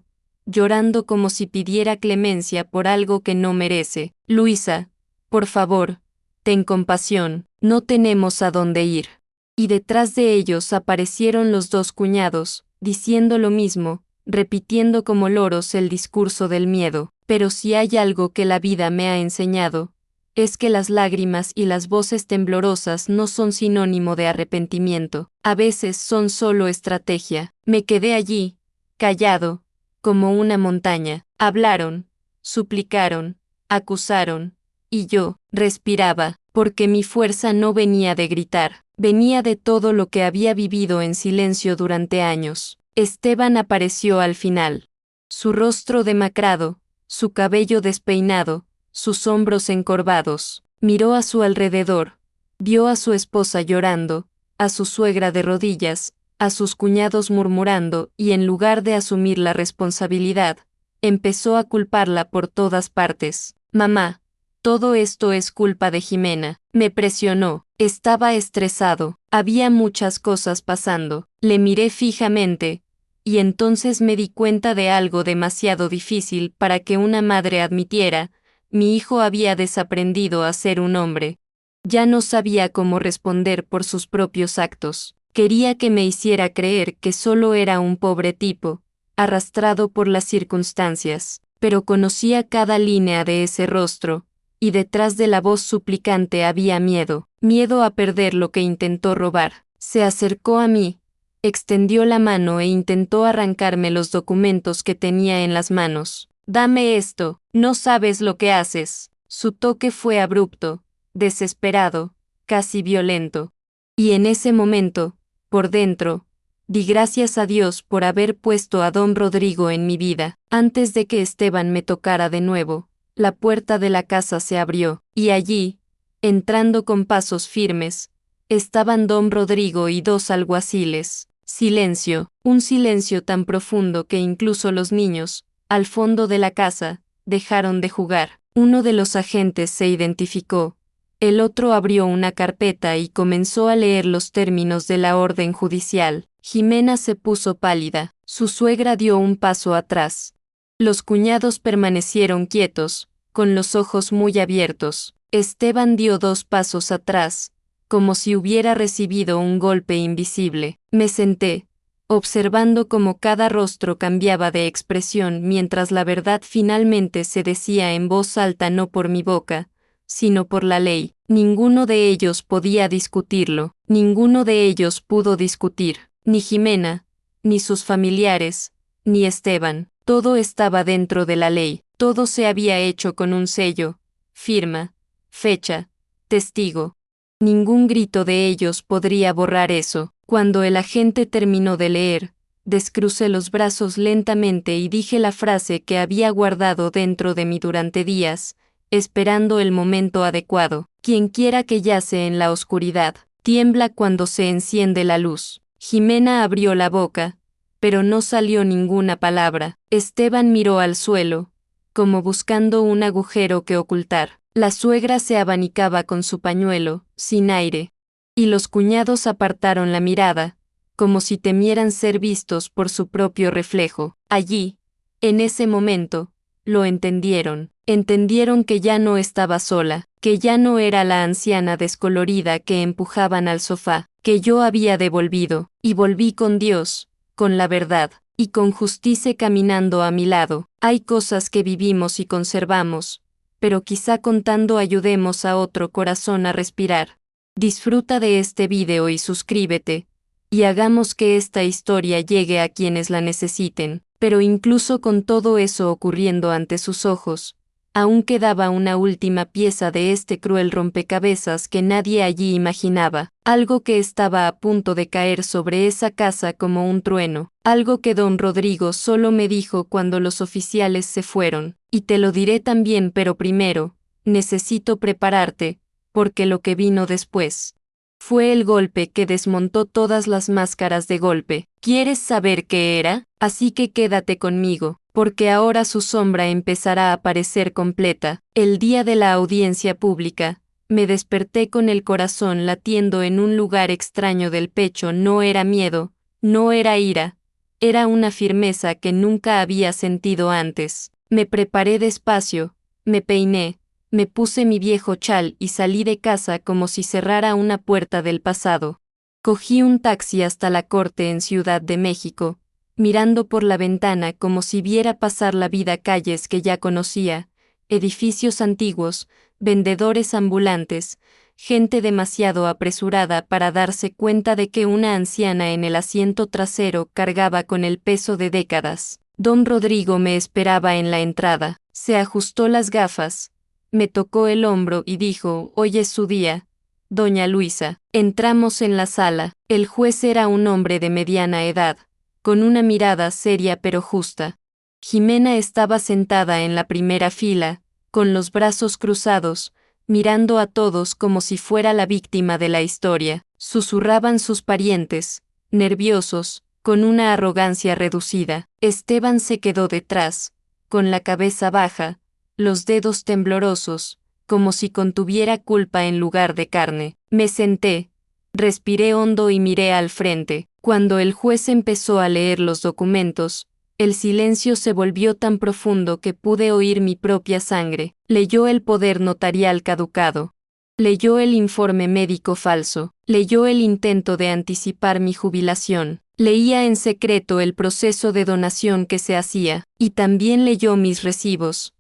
llorando como si pidiera clemencia por algo que no merece. Luisa, por favor, ten compasión, no tenemos a dónde ir. Y detrás de ellos aparecieron los dos cuñados, diciendo lo mismo, repitiendo como loros el discurso del miedo. Pero si hay algo que la vida me ha enseñado, es que las lágrimas y las voces temblorosas no son sinónimo de arrepentimiento, a veces son solo estrategia. Me quedé allí, callado, como una montaña. Hablaron, suplicaron, acusaron, y yo respiraba, porque mi fuerza no venía de gritar, venía de todo lo que había vivido en silencio durante años. Esteban apareció al final. Su rostro demacrado, su cabello despeinado, sus hombros encorvados. Miró a su alrededor, vio a su esposa llorando, a su suegra de rodillas, a sus cuñados murmurando, y en lugar de asumir la responsabilidad, empezó a culparla por todas partes. Mamá, todo esto es culpa de Jimena. Me presionó, estaba estresado, había muchas cosas pasando. Le miré fijamente, y entonces me di cuenta de algo demasiado difícil para que una madre admitiera: mi hijo había desaprendido a ser un hombre. Ya no sabía cómo responder por sus propios actos. Quería que me hiciera creer que solo era un pobre tipo, arrastrado por las circunstancias, pero conocía cada línea de ese rostro, y detrás de la voz suplicante había miedo, miedo a perder lo que intentó robar. Se acercó a mí, extendió la mano e intentó arrancarme los documentos que tenía en las manos. Dame esto, no sabes lo que haces. Su toque fue abrupto, desesperado, casi violento. Y en ese momento, por dentro, di gracias a Dios por haber puesto a don Rodrigo en mi vida. Antes de que Esteban me tocara de nuevo, la puerta de la casa se abrió, y allí, entrando con pasos firmes, estaban don Rodrigo y dos alguaciles. Silencio, un silencio tan profundo que incluso los niños, al fondo de la casa, dejaron de jugar. Uno de los agentes se identificó, el otro abrió una carpeta y comenzó a leer los términos de la orden judicial. Jimena se puso pálida, su suegra dio un paso atrás. Los cuñados permanecieron quietos, con los ojos muy abiertos. Esteban dio dos pasos atrás, como si hubiera recibido un golpe invisible. Me senté, observando cómo cada rostro cambiaba de expresión mientras la verdad finalmente se decía en voz alta, no por mi boca, sino por la ley. Ninguno de ellos podía discutirlo, ninguno de ellos pudo discutir, ni Jimena, ni sus familiares, ni Esteban. Todo estaba dentro de la ley, todo se había hecho con un sello, firma, fecha, testigo. Ningún grito de ellos podría borrar eso. Cuando el agente terminó de leer, descrucé los brazos lentamente y dije la frase que había guardado dentro de mí durante días, esperando el momento adecuado. Quienquiera que yace en la oscuridad, tiembla cuando se enciende la luz. Jimena abrió la boca, pero no salió ninguna palabra. Esteban miró al suelo, como buscando un agujero que ocultar. La suegra se abanicaba con su pañuelo, sin aire, y los cuñados apartaron la mirada, como si temieran ser vistos por su propio reflejo. Allí, en ese momento, lo entendieron. Entendieron que ya no estaba sola, que ya no era la anciana descolorida que empujaban al sofá, que yo había devolvido, y volví con Dios, con la verdad, y con justicia caminando a mi lado. Hay cosas que vivimos y conservamos, pero quizá contando ayudemos a otro corazón a respirar. Disfruta de este video y suscríbete, y hagamos que esta historia llegue a quienes la necesiten. Pero incluso con todo eso ocurriendo ante sus ojos, aún quedaba una última pieza de este cruel rompecabezas que nadie allí imaginaba, algo que estaba a punto de caer sobre esa casa como un trueno, algo que don Rodrigo solo me dijo cuando los oficiales se fueron. Y te lo diré también, pero primero, necesito prepararte, porque lo que vino después fue el golpe que desmontó todas las máscaras de golpe. ¿Quieres saber qué era? Así que quédate conmigo, porque ahora su sombra empezará a aparecer completa. El día de la audiencia pública, me desperté con el corazón latiendo en un lugar extraño del pecho. No era miedo, no era ira, Era una firmeza que nunca había sentido antes. Me preparé despacio, me peiné, me puse mi viejo chal y salí de casa como si cerrara una puerta del pasado. Cogí un taxi hasta la corte en Ciudad de México, mirando por la ventana como si viera pasar la vida calles que ya conocía, edificios antiguos, vendedores ambulantes, gente demasiado apresurada para darse cuenta de que una anciana en el asiento trasero cargaba con el peso de décadas. Don Rodrigo me esperaba en la entrada, se ajustó las gafas, me tocó el hombro y dijo: «Hoy es su día, doña Luisa». Entramos en la sala. El juez era un hombre de mediana edad, con una mirada seria pero justa. Jimena estaba sentada en la primera fila, con los brazos cruzados, mirando a todos como si fuera la víctima de la historia. Susurraban sus parientes, nerviosos, con una arrogancia reducida. Esteban se quedó detrás, con la cabeza baja, los dedos temblorosos, como si contuviera culpa en lugar de carne. Me senté, respiré hondo y miré al frente. Cuando el juez empezó a leer los documentos, el silencio se volvió tan profundo que pude oír mi propia sangre. Leyó el poder notarial caducado. Leyó el informe médico falso. Leyó el intento de anticipar mi jubilación. Leía en secreto el proceso de donación que se hacía. Y también leyó mis recibos,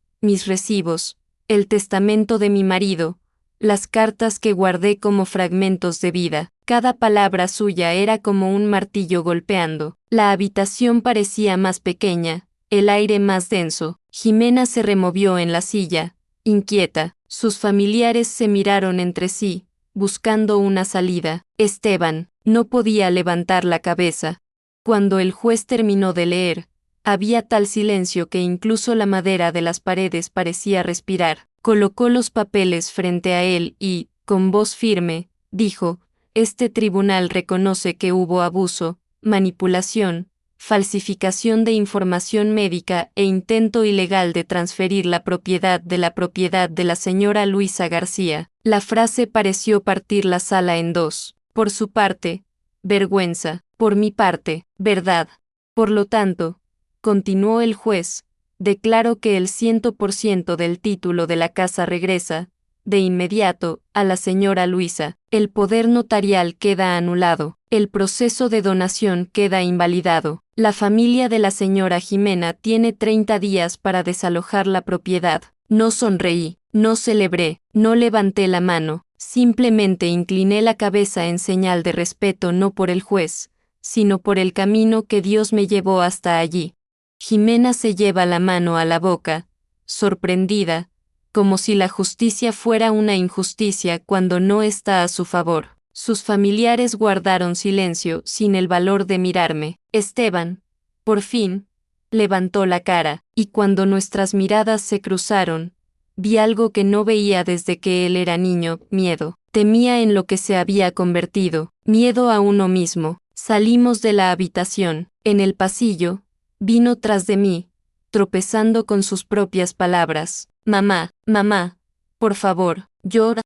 el testamento de mi marido, las cartas que guardé como fragmentos de vida. Cada palabra suya era como un martillo golpeando. La habitación parecía más pequeña, el aire más denso. Jimena se removió en la silla, inquieta. Sus familiares se miraron entre sí, buscando una salida. Esteban no podía levantar la cabeza. Cuando el juez terminó de leer, había tal silencio que incluso la madera de las paredes parecía respirar. Colocó los papeles frente a él y, con voz firme, dijo: «Este tribunal reconoce que hubo abuso, manipulación, falsificación de información médica e intento ilegal de transferir la propiedad de la señora Luisa García». La frase pareció partir la sala en dos. Por su parte, vergüenza; por mi parte, verdad. Por lo tanto, continuó el juez, declaro que el 100% del título de la casa regresa, de inmediato, a la señora Luisa. El poder notarial queda anulado. El proceso de donación queda invalidado. La familia de la señora Jimena tiene 30 días para desalojar la propiedad. No sonreí, no celebré, no levanté la mano, simplemente incliné la cabeza en señal de respeto, no por el juez, sino por el camino que Dios me llevó hasta allí. Jimena se lleva la mano a la boca, sorprendida, como si la justicia fuera una injusticia cuando no está a su favor. Sus familiares guardaron silencio, sin el valor de mirarme. Esteban, por fin, levantó la cara, y cuando nuestras miradas se cruzaron, vi algo que no veía desde que él era niño: miedo. Temía en lo que se había convertido, miedo a uno mismo. Salimos de la habitación. En el pasillo, vino tras de mí, tropezando con sus propias palabras: «Mamá, mamá, por favor, llora».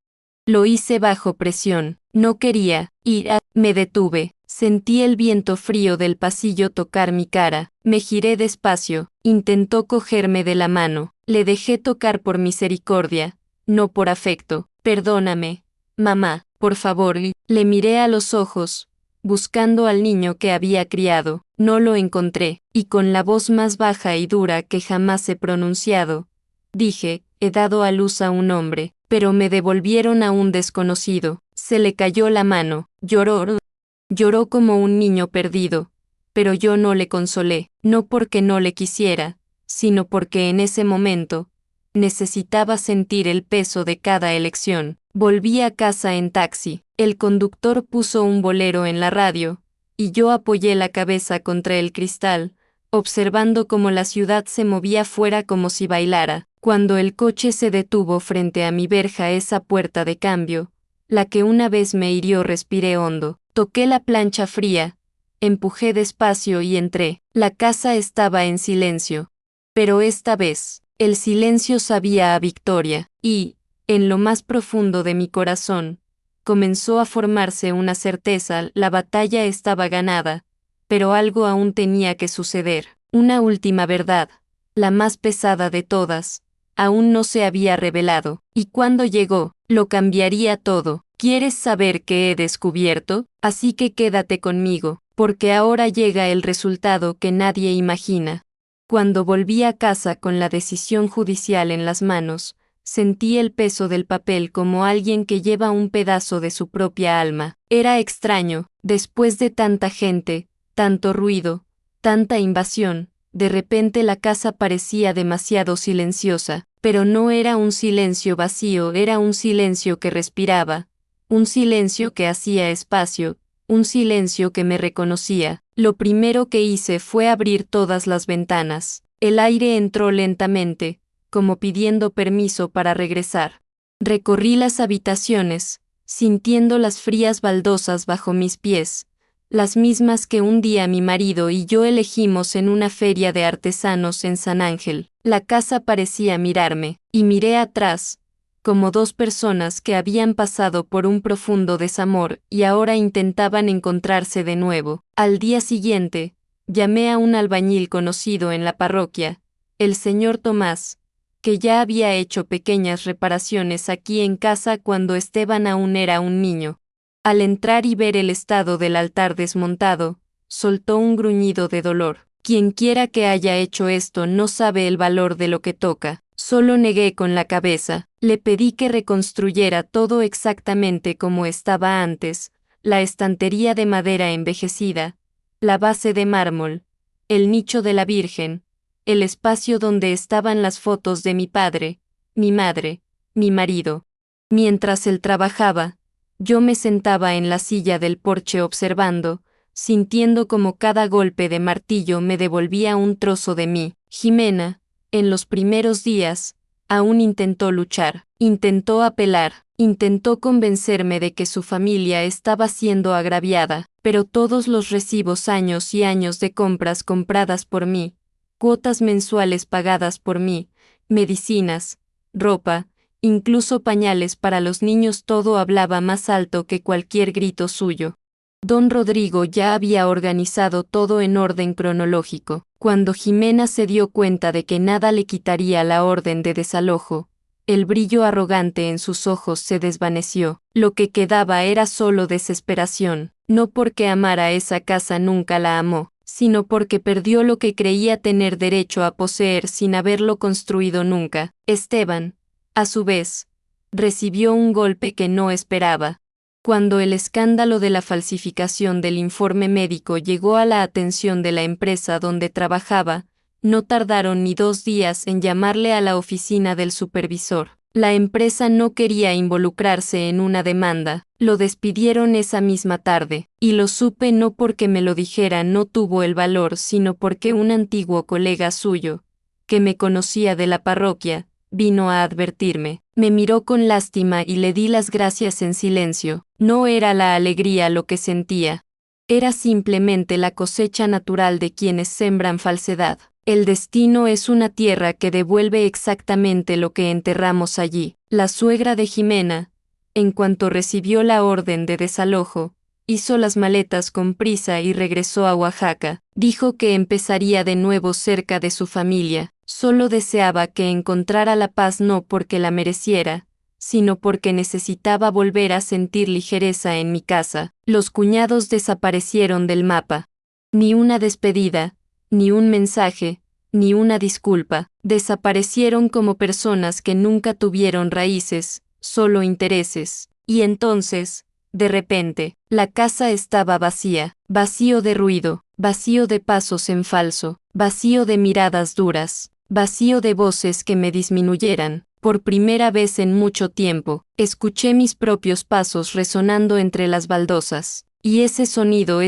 Lo hice bajo presión. No quería ir. Me detuve. Sentí el viento frío del pasillo tocar mi cara. Me giré despacio. Intentó cogerme de la mano. Le dejé tocar por misericordia, no por afecto. «Perdóname, mamá, por favor». Le miré a los ojos, buscando al niño que había criado. No lo encontré, y con la voz más baja y dura que jamás he pronunciado, dije: «He dado a luz a un hombre, pero me devolvieron a un desconocido». Se le cayó la mano. Lloró como un niño perdido, pero yo no le consolé, no porque no le quisiera, sino porque en ese momento necesitaba sentir el peso de cada elección. Volví a casa en taxi. El conductor puso un bolero en la radio, y yo apoyé la cabeza contra el cristal, observando cómo la ciudad se movía fuera como si bailara. Cuando el coche se detuvo frente a mi verja, esa puerta de cambio, la que una vez me hirió, respiré hondo. Toqué la plancha fría, empujé despacio y entré. La casa estaba en silencio. Pero esta vez, el silencio sabía a victoria, y, en lo más profundo de mi corazón, comenzó a formarse una certeza: la batalla estaba ganada, pero algo aún tenía que suceder. Una última verdad, la más pesada de todas, aún no se había revelado, y cuando llegó, lo cambiaría todo. ¿Quieres saber qué he descubierto? Así que quédate conmigo, porque ahora llega el resultado que nadie imagina. Cuando volví a casa con la decisión judicial en las manos, sentí el peso del papel como alguien que lleva un pedazo de su propia alma. Era extraño, después de tanta gente, tanto ruido, tanta invasión, de repente la casa parecía demasiado silenciosa, pero no era un silencio vacío, era un silencio que respiraba, un silencio que hacía espacio, un silencio que me reconocía. Lo primero que hice fue abrir todas las ventanas. El aire entró lentamente, como pidiendo permiso para regresar. Recorrí las habitaciones, sintiendo las frías baldosas bajo mis pies, las mismas que un día mi marido y yo elegimos en una feria de artesanos en San Ángel. La casa parecía mirarme, y miré atrás, como dos personas que habían pasado por un profundo desamor y ahora intentaban encontrarse de nuevo. Al día siguiente, llamé a un albañil conocido en la parroquia, el señor Tomás, que ya había hecho pequeñas reparaciones aquí en casa cuando Esteban aún era un niño. Al entrar y ver el estado del altar desmontado, soltó un gruñido de dolor. Quienquiera que haya hecho esto no sabe el valor de lo que toca. Solo negué con la cabeza. Le pedí que reconstruyera todo exactamente como estaba antes, la estantería de madera envejecida, la base de mármol, el nicho de la Virgen, el espacio donde estaban las fotos de mi padre, mi madre, mi marido. Mientras él trabajaba, yo me sentaba en la silla del porche observando, sintiendo como cada golpe de martillo me devolvía un trozo de mí. Jimena, en los primeros días, aún intentó luchar, intentó apelar, intentó convencerme de que su familia estaba siendo agraviada, pero todos los recibos años y años de compras compradas por mí, cuotas mensuales pagadas por mí, medicinas, ropa, incluso pañales para los niños, todo hablaba más alto que cualquier grito suyo. Don Rodrigo ya había organizado todo en orden cronológico. Cuando Jimena se dio cuenta de que nada le quitaría la orden de desalojo, el brillo arrogante en sus ojos se desvaneció. Lo que quedaba era solo desesperación, no porque amara esa casa, nunca la amó, sino porque perdió lo que creía tener derecho a poseer sin haberlo construido nunca. Esteban, a su vez, recibió un golpe que no esperaba. Cuando el escándalo de la falsificación del informe médico llegó a la atención de la empresa donde trabajaba, no tardaron ni 2 días en llamarle a la oficina del supervisor. La empresa no quería involucrarse en una demanda, lo despidieron esa misma tarde, y lo supe no porque me lo dijera, no tuvo el valor, sino porque un antiguo colega suyo, que me conocía de la parroquia, vino a advertirme. Me miró con lástima y le di las gracias en silencio. No era la alegría lo que sentía. Era simplemente la cosecha natural de quienes sembran falsedad. El destino es una tierra que devuelve exactamente lo que enterramos allí. La suegra de Jimena, en cuanto recibió la orden de desalojo, hizo las maletas con prisa y regresó a Oaxaca. Dijo que empezaría de nuevo cerca de su familia. Solo deseaba que encontrara la paz, no porque la mereciera, sino porque necesitaba volver a sentir ligereza en mi casa. Los cuñados desaparecieron del mapa. Ni una despedida, ni un mensaje, ni una disculpa. Desaparecieron como personas que nunca tuvieron raíces, solo intereses. Y entonces, de repente, la casa estaba vacía, vacío de ruido, vacío de pasos en falso, vacío de miradas duras, vacío de voces que me disminuyeran. Por primera vez en mucho tiempo, escuché mis propios pasos resonando entre las baldosas, y ese sonido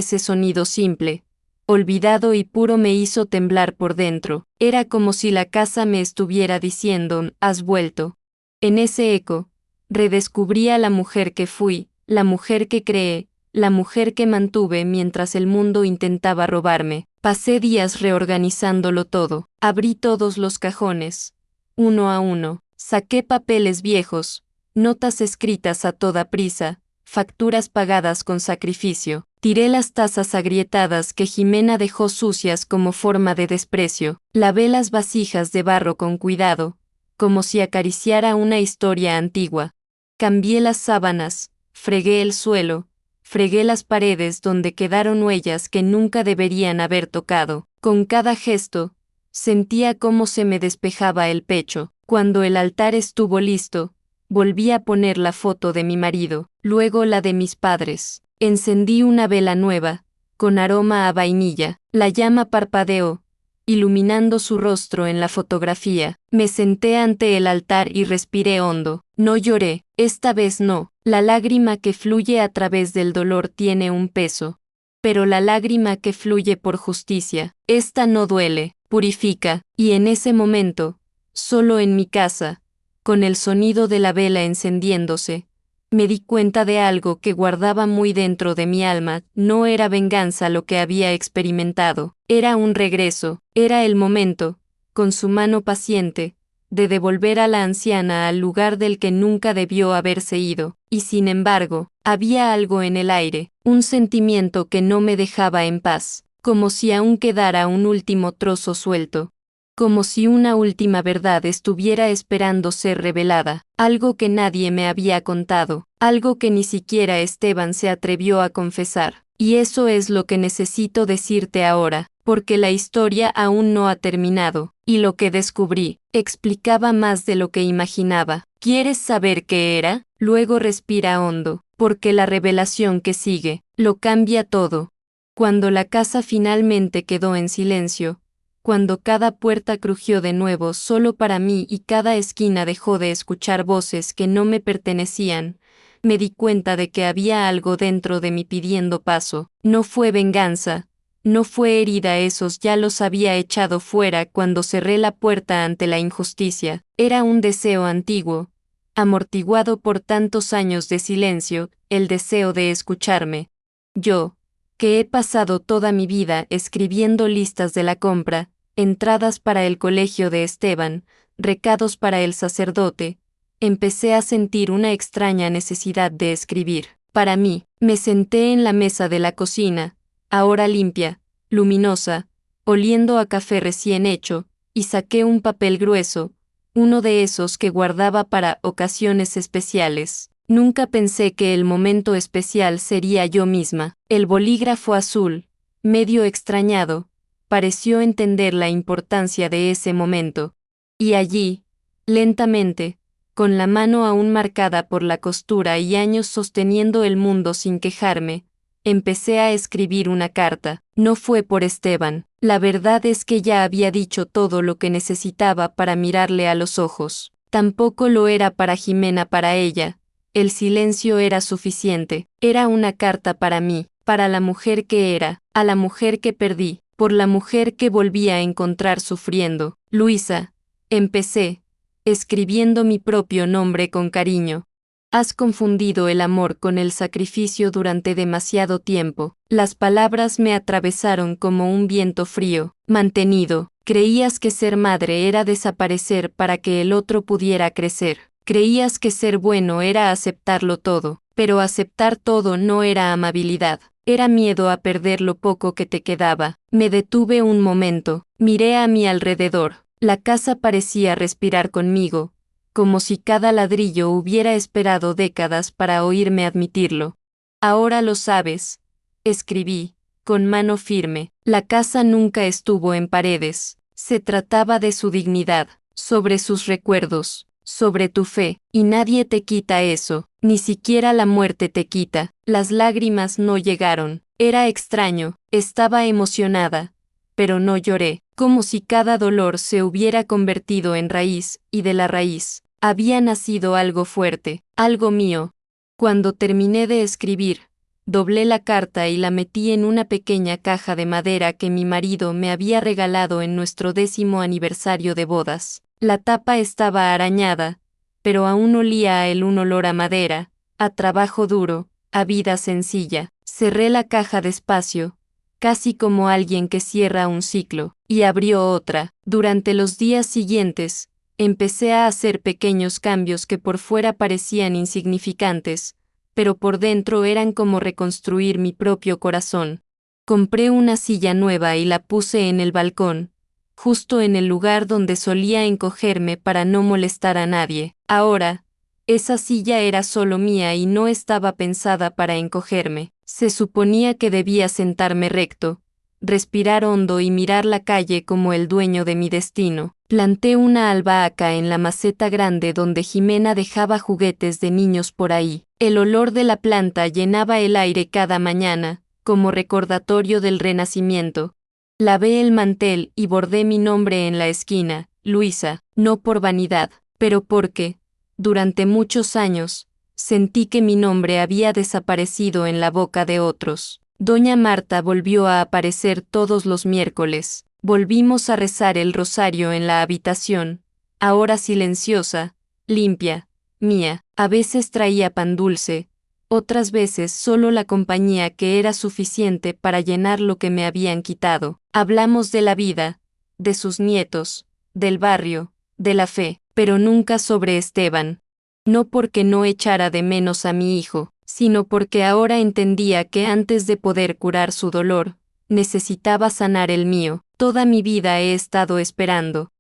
simple, olvidado y puro, me hizo temblar por dentro. Era como si la casa me estuviera diciendo: has vuelto. En ese eco, redescubrí a la mujer que fui, la mujer que creé, la mujer que mantuve mientras el mundo intentaba robarme. Pasé días reorganizándolo todo. Abrí todos los cajones, uno a uno. Saqué papeles viejos, notas escritas a toda prisa, facturas pagadas con sacrificio. Tiré las tazas agrietadas que Jimena dejó sucias como forma de desprecio. Lavé las vasijas de barro con cuidado, como si acariciara una historia antigua. Cambié las sábanas, fregué el suelo, fregué las paredes donde quedaron huellas que nunca deberían haber tocado. Con cada gesto, sentía cómo se me despejaba el pecho. Cuando el altar estuvo listo, volví a poner la foto de mi marido, luego la de mis padres. Encendí una vela nueva, con aroma a vainilla. La llama parpadeó, iluminando su rostro en la fotografía. Me senté ante el altar y respiré hondo. No lloré, esta vez no. La lágrima que fluye a través del dolor tiene un peso. Pero la lágrima que fluye por justicia, esta no duele, purifica. Y en ese momento, solo en mi casa, con el sonido de la vela encendiéndose, me di cuenta de algo que guardaba muy dentro de mi alma. No era venganza lo que había experimentado, era un regreso, era el momento, con su mano paciente, de devolver a la anciana al lugar del que nunca debió haberse ido. Y sin embargo, había algo en el aire, un sentimiento que no me dejaba en paz, como si aún quedara un último trozo suelto. Como si una última verdad estuviera esperando ser revelada, algo que nadie me había contado, algo que ni siquiera Esteban se atrevió a confesar. Y eso es lo que necesito decirte ahora, porque la historia aún no ha terminado, y lo que descubrí, explicaba más de lo que imaginaba. ¿Quieres saber qué era? Luego respira hondo, porque la revelación que sigue, lo cambia todo. Cuando la casa finalmente quedó en silencio, cuando cada puerta crujió de nuevo solo para mí y cada esquina dejó de escuchar voces que no me pertenecían, me di cuenta de que había algo dentro de mí pidiendo paso. No fue venganza, no fue herida, esos ya los había echado fuera cuando cerré la puerta ante la injusticia. Era un deseo antiguo, amortiguado por tantos años de silencio, el deseo de escucharme. Yo, que he pasado toda mi vida escribiendo listas de la compra, entradas para el colegio de Esteban, recados para el sacerdote, empecé a sentir una extraña necesidad de escribir. Para mí, me senté en la mesa de la cocina, ahora limpia, luminosa, oliendo a café recién hecho, y saqué un papel grueso, uno de esos que guardaba para ocasiones especiales. Nunca pensé que el momento especial sería yo misma. El bolígrafo azul, medio extrañado, pareció entender la importancia de ese momento. Y allí, lentamente, con la mano aún marcada por la costura y años sosteniendo el mundo sin quejarme, empecé a escribir una carta. No fue por Esteban. La verdad es que ya había dicho todo lo que necesitaba para mirarle a los ojos. Tampoco lo era para Jimena, para ella. El silencio era suficiente. Era una carta para mí, para la mujer que era, a la mujer que perdí, por la mujer que volví a encontrar sufriendo. Luisa, empecé, escribiendo mi propio nombre con cariño. Has confundido el amor con el sacrificio durante demasiado tiempo. Las palabras me atravesaron como un viento frío, mantenido. Creías que ser madre era desaparecer para que el otro pudiera crecer. Creías que ser bueno era aceptarlo todo, pero aceptar todo no era amabilidad. Era miedo a perder lo poco que te quedaba. Me detuve un momento, miré a mi alrededor. La casa parecía respirar conmigo, como si cada ladrillo hubiera esperado décadas para oírme admitirlo. Ahora lo sabes, escribí, con mano firme. La casa nunca estuvo en paredes. Se trataba de su dignidad, sobre sus recuerdos, sobre tu fe, y nadie te quita eso, ni siquiera la muerte te quita. Las lágrimas no llegaron. Era extraño, estaba emocionada, pero no lloré, como si cada dolor se hubiera convertido en raíz, y de la raíz había nacido algo fuerte, algo mío. Cuando terminé de escribir, doblé la carta y la metí en una pequeña caja de madera que mi marido me había regalado en nuestro 10º aniversario de bodas. La tapa estaba arañada, pero aún olía a él, un olor a madera, a trabajo duro, a vida sencilla. Cerré la caja despacio, casi como alguien que cierra un ciclo, y abrió otra. Durante los días siguientes, empecé a hacer pequeños cambios que por fuera parecían insignificantes, pero por dentro eran como reconstruir mi propio corazón. Compré una silla nueva y la puse en el balcón, justo en el lugar donde solía encogerme para no molestar a nadie. Ahora, esa silla era solo mía y no estaba pensada para encogerme. Se suponía que debía sentarme recto, respirar hondo y mirar la calle como el dueño de mi destino. Planté una albahaca en la maceta grande donde Jimena dejaba juguetes de niños por ahí. El olor de la planta llenaba el aire cada mañana, como recordatorio del renacimiento. Lavé el mantel y bordé mi nombre en la esquina, Luisa, no por vanidad, pero porque, durante muchos años, sentí que mi nombre había desaparecido en la boca de otros. Doña Marta volvió a aparecer todos los miércoles. Volvimos a rezar el rosario en la habitación, ahora silenciosa, limpia, mía. A veces traía pan dulce, otras veces solo la compañía que era suficiente para llenar lo que me habían quitado. Hablamos de la vida, de sus nietos, del barrio, de la fe, pero nunca sobre Esteban. No porque no echara de menos a mi hijo, sino porque ahora entendía que antes de poder curar su dolor, necesitaba sanar el mío. Toda mi vida he estado esperando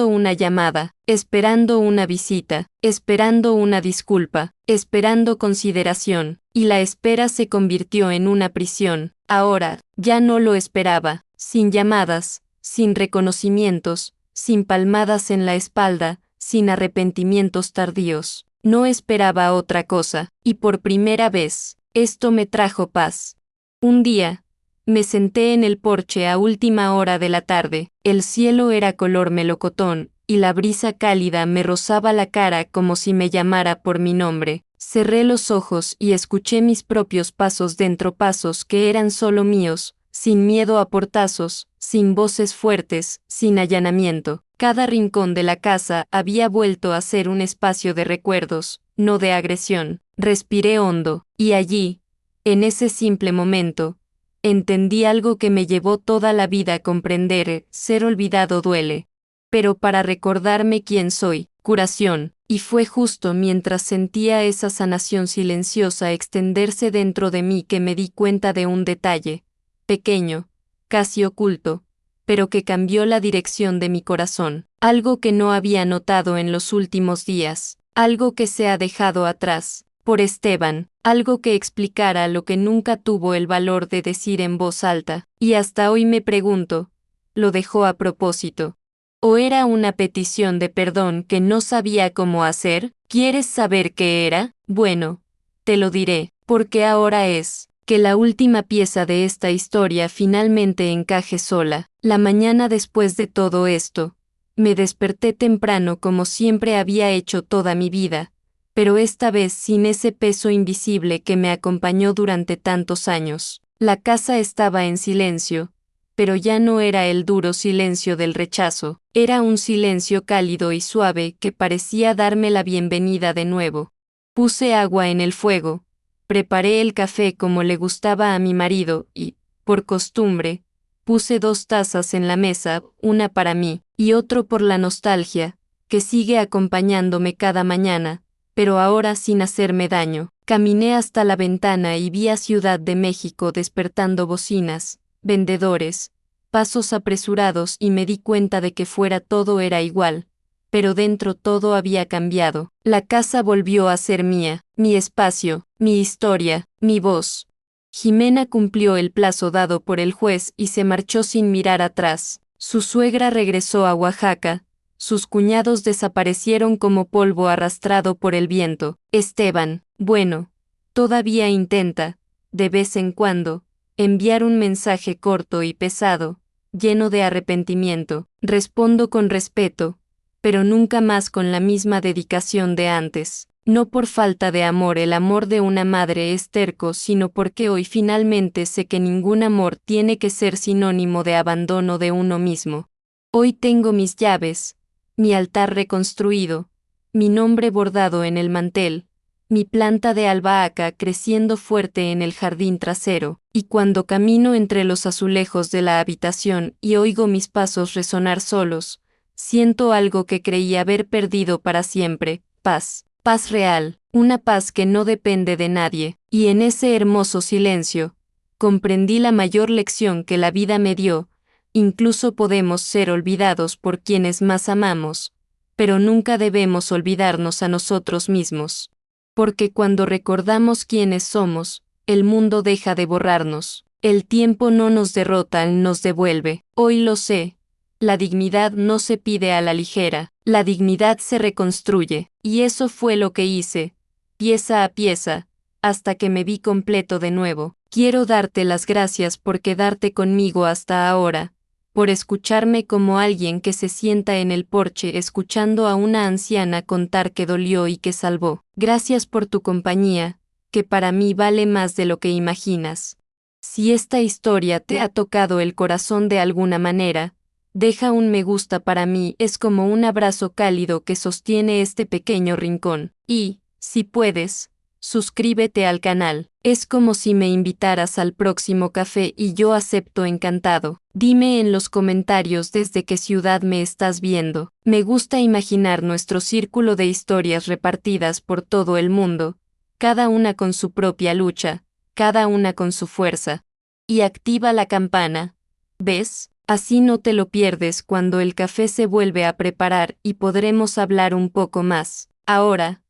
una llamada, esperando una visita, esperando una disculpa, esperando consideración, y la espera se convirtió en una prisión. Ahora, ya no lo esperaba, sin llamadas, sin reconocimientos, sin palmadas en la espalda, sin arrepentimientos tardíos. No esperaba otra cosa, y por primera vez, esto me trajo paz. Un día, me senté en el porche a última hora de la tarde, el cielo era color melocotón, y la brisa cálida me rozaba la cara como si me llamara por mi nombre. Cerré los ojos y escuché mis propios pasos dentro, pasos que eran solo míos, sin miedo a portazos, sin voces fuertes, sin allanamiento. Cada rincón de la casa había vuelto a ser un espacio de recuerdos, no de agresión. Respiré hondo, y allí, en ese simple momento, entendí algo que me llevó toda la vida a comprender: ser olvidado duele. Pero para recordarme quién soy, curación. Y fue justo mientras sentía esa sanación silenciosa extenderse dentro de mí que me di cuenta de un detalle, pequeño, casi oculto, pero que cambió la dirección de mi corazón. Algo que no había notado en los últimos días, algo que se ha dejado atrás, por Esteban, algo que explicara lo que nunca tuvo el valor de decir en voz alta, y hasta hoy me pregunto, ¿lo dejó a propósito? ¿O era una petición de perdón que no sabía cómo hacer? ¿Quieres saber qué era? Bueno, te lo diré, porque ahora es que la última pieza de esta historia finalmente encaje sola. La mañana después de todo esto, me desperté temprano como siempre había hecho toda mi vida, pero esta vez sin ese peso invisible que me acompañó durante tantos años. La casa estaba en silencio, pero ya no era el duro silencio del rechazo, era un silencio cálido y suave que parecía darme la bienvenida de nuevo. Puse agua en el fuego, preparé el café como le gustaba a mi marido y, por costumbre, puse 2 tazas en la mesa, una para mí, y otro por la nostalgia, que sigue acompañándome cada mañana, pero ahora sin hacerme daño. Caminé hasta la ventana y vi a Ciudad de México despertando bocinas, vendedores, pasos apresurados y me di cuenta de que fuera todo era igual, pero dentro todo había cambiado. La casa volvió a ser mía, mi espacio, mi historia, mi voz. Jimena cumplió el plazo dado por el juez y se marchó sin mirar atrás. Su suegra regresó a Oaxaca, sus cuñados desaparecieron como polvo arrastrado por el viento. Esteban, bueno, todavía intenta, de vez en cuando, enviar un mensaje corto y pesado, lleno de arrepentimiento. Respondo con respeto, pero nunca más con la misma dedicación de antes. No por falta de amor, el amor de una madre es terco, sino porque hoy finalmente sé que ningún amor tiene que ser sinónimo de abandono de uno mismo. Hoy tengo mis llaves, mi altar reconstruido, mi nombre bordado en el mantel, mi planta de albahaca creciendo fuerte en el jardín trasero, y cuando camino entre los azulejos de la habitación y oigo mis pasos resonar solos, siento algo que creí haber perdido para siempre: paz, paz real. una paz que no depende de nadie, y en ese hermoso silencio, comprendí la mayor lección que la vida me dio. Incluso podemos ser olvidados por quienes más amamos, pero nunca debemos olvidarnos a nosotros mismos. Porque cuando recordamos quiénes somos, el mundo deja de borrarnos. El tiempo no nos derrota, nos devuelve. Hoy lo sé. La dignidad no se pide a la ligera, la dignidad se reconstruye, y eso fue lo que hice, pieza a pieza, hasta que me vi completo de nuevo. Quiero darte las gracias por quedarte conmigo hasta ahora, por escucharme como alguien que se sienta en el porche escuchando a una anciana contar que dolió y que salvó. Gracias por tu compañía, que para mí vale más de lo que imaginas. Si esta historia te ha tocado el corazón de alguna manera, deja un me gusta. Para mí es como un abrazo cálido que sostiene este pequeño rincón. Y, si puedes, suscríbete al canal. Es como si me invitaras al próximo café y yo acepto encantado. Dime en los comentarios desde qué ciudad me estás viendo. Me gusta imaginar nuestro círculo de historias repartidas por todo el mundo, cada una con su propia lucha, cada una con su fuerza. Y activa la campana. ¿Ves? Así no te lo pierdes cuando el café se vuelve a preparar y podremos hablar un poco más. Ahora,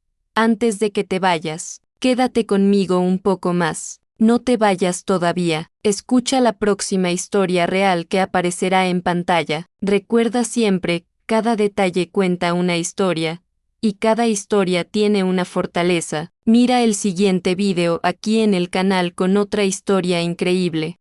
antes de que te vayas, quédate conmigo un poco más. No te vayas todavía. Escucha la próxima historia real que aparecerá en pantalla. Recuerda siempre, cada detalle cuenta una historia, y cada historia tiene una fortaleza. Mira el siguiente video aquí en el canal con otra historia increíble.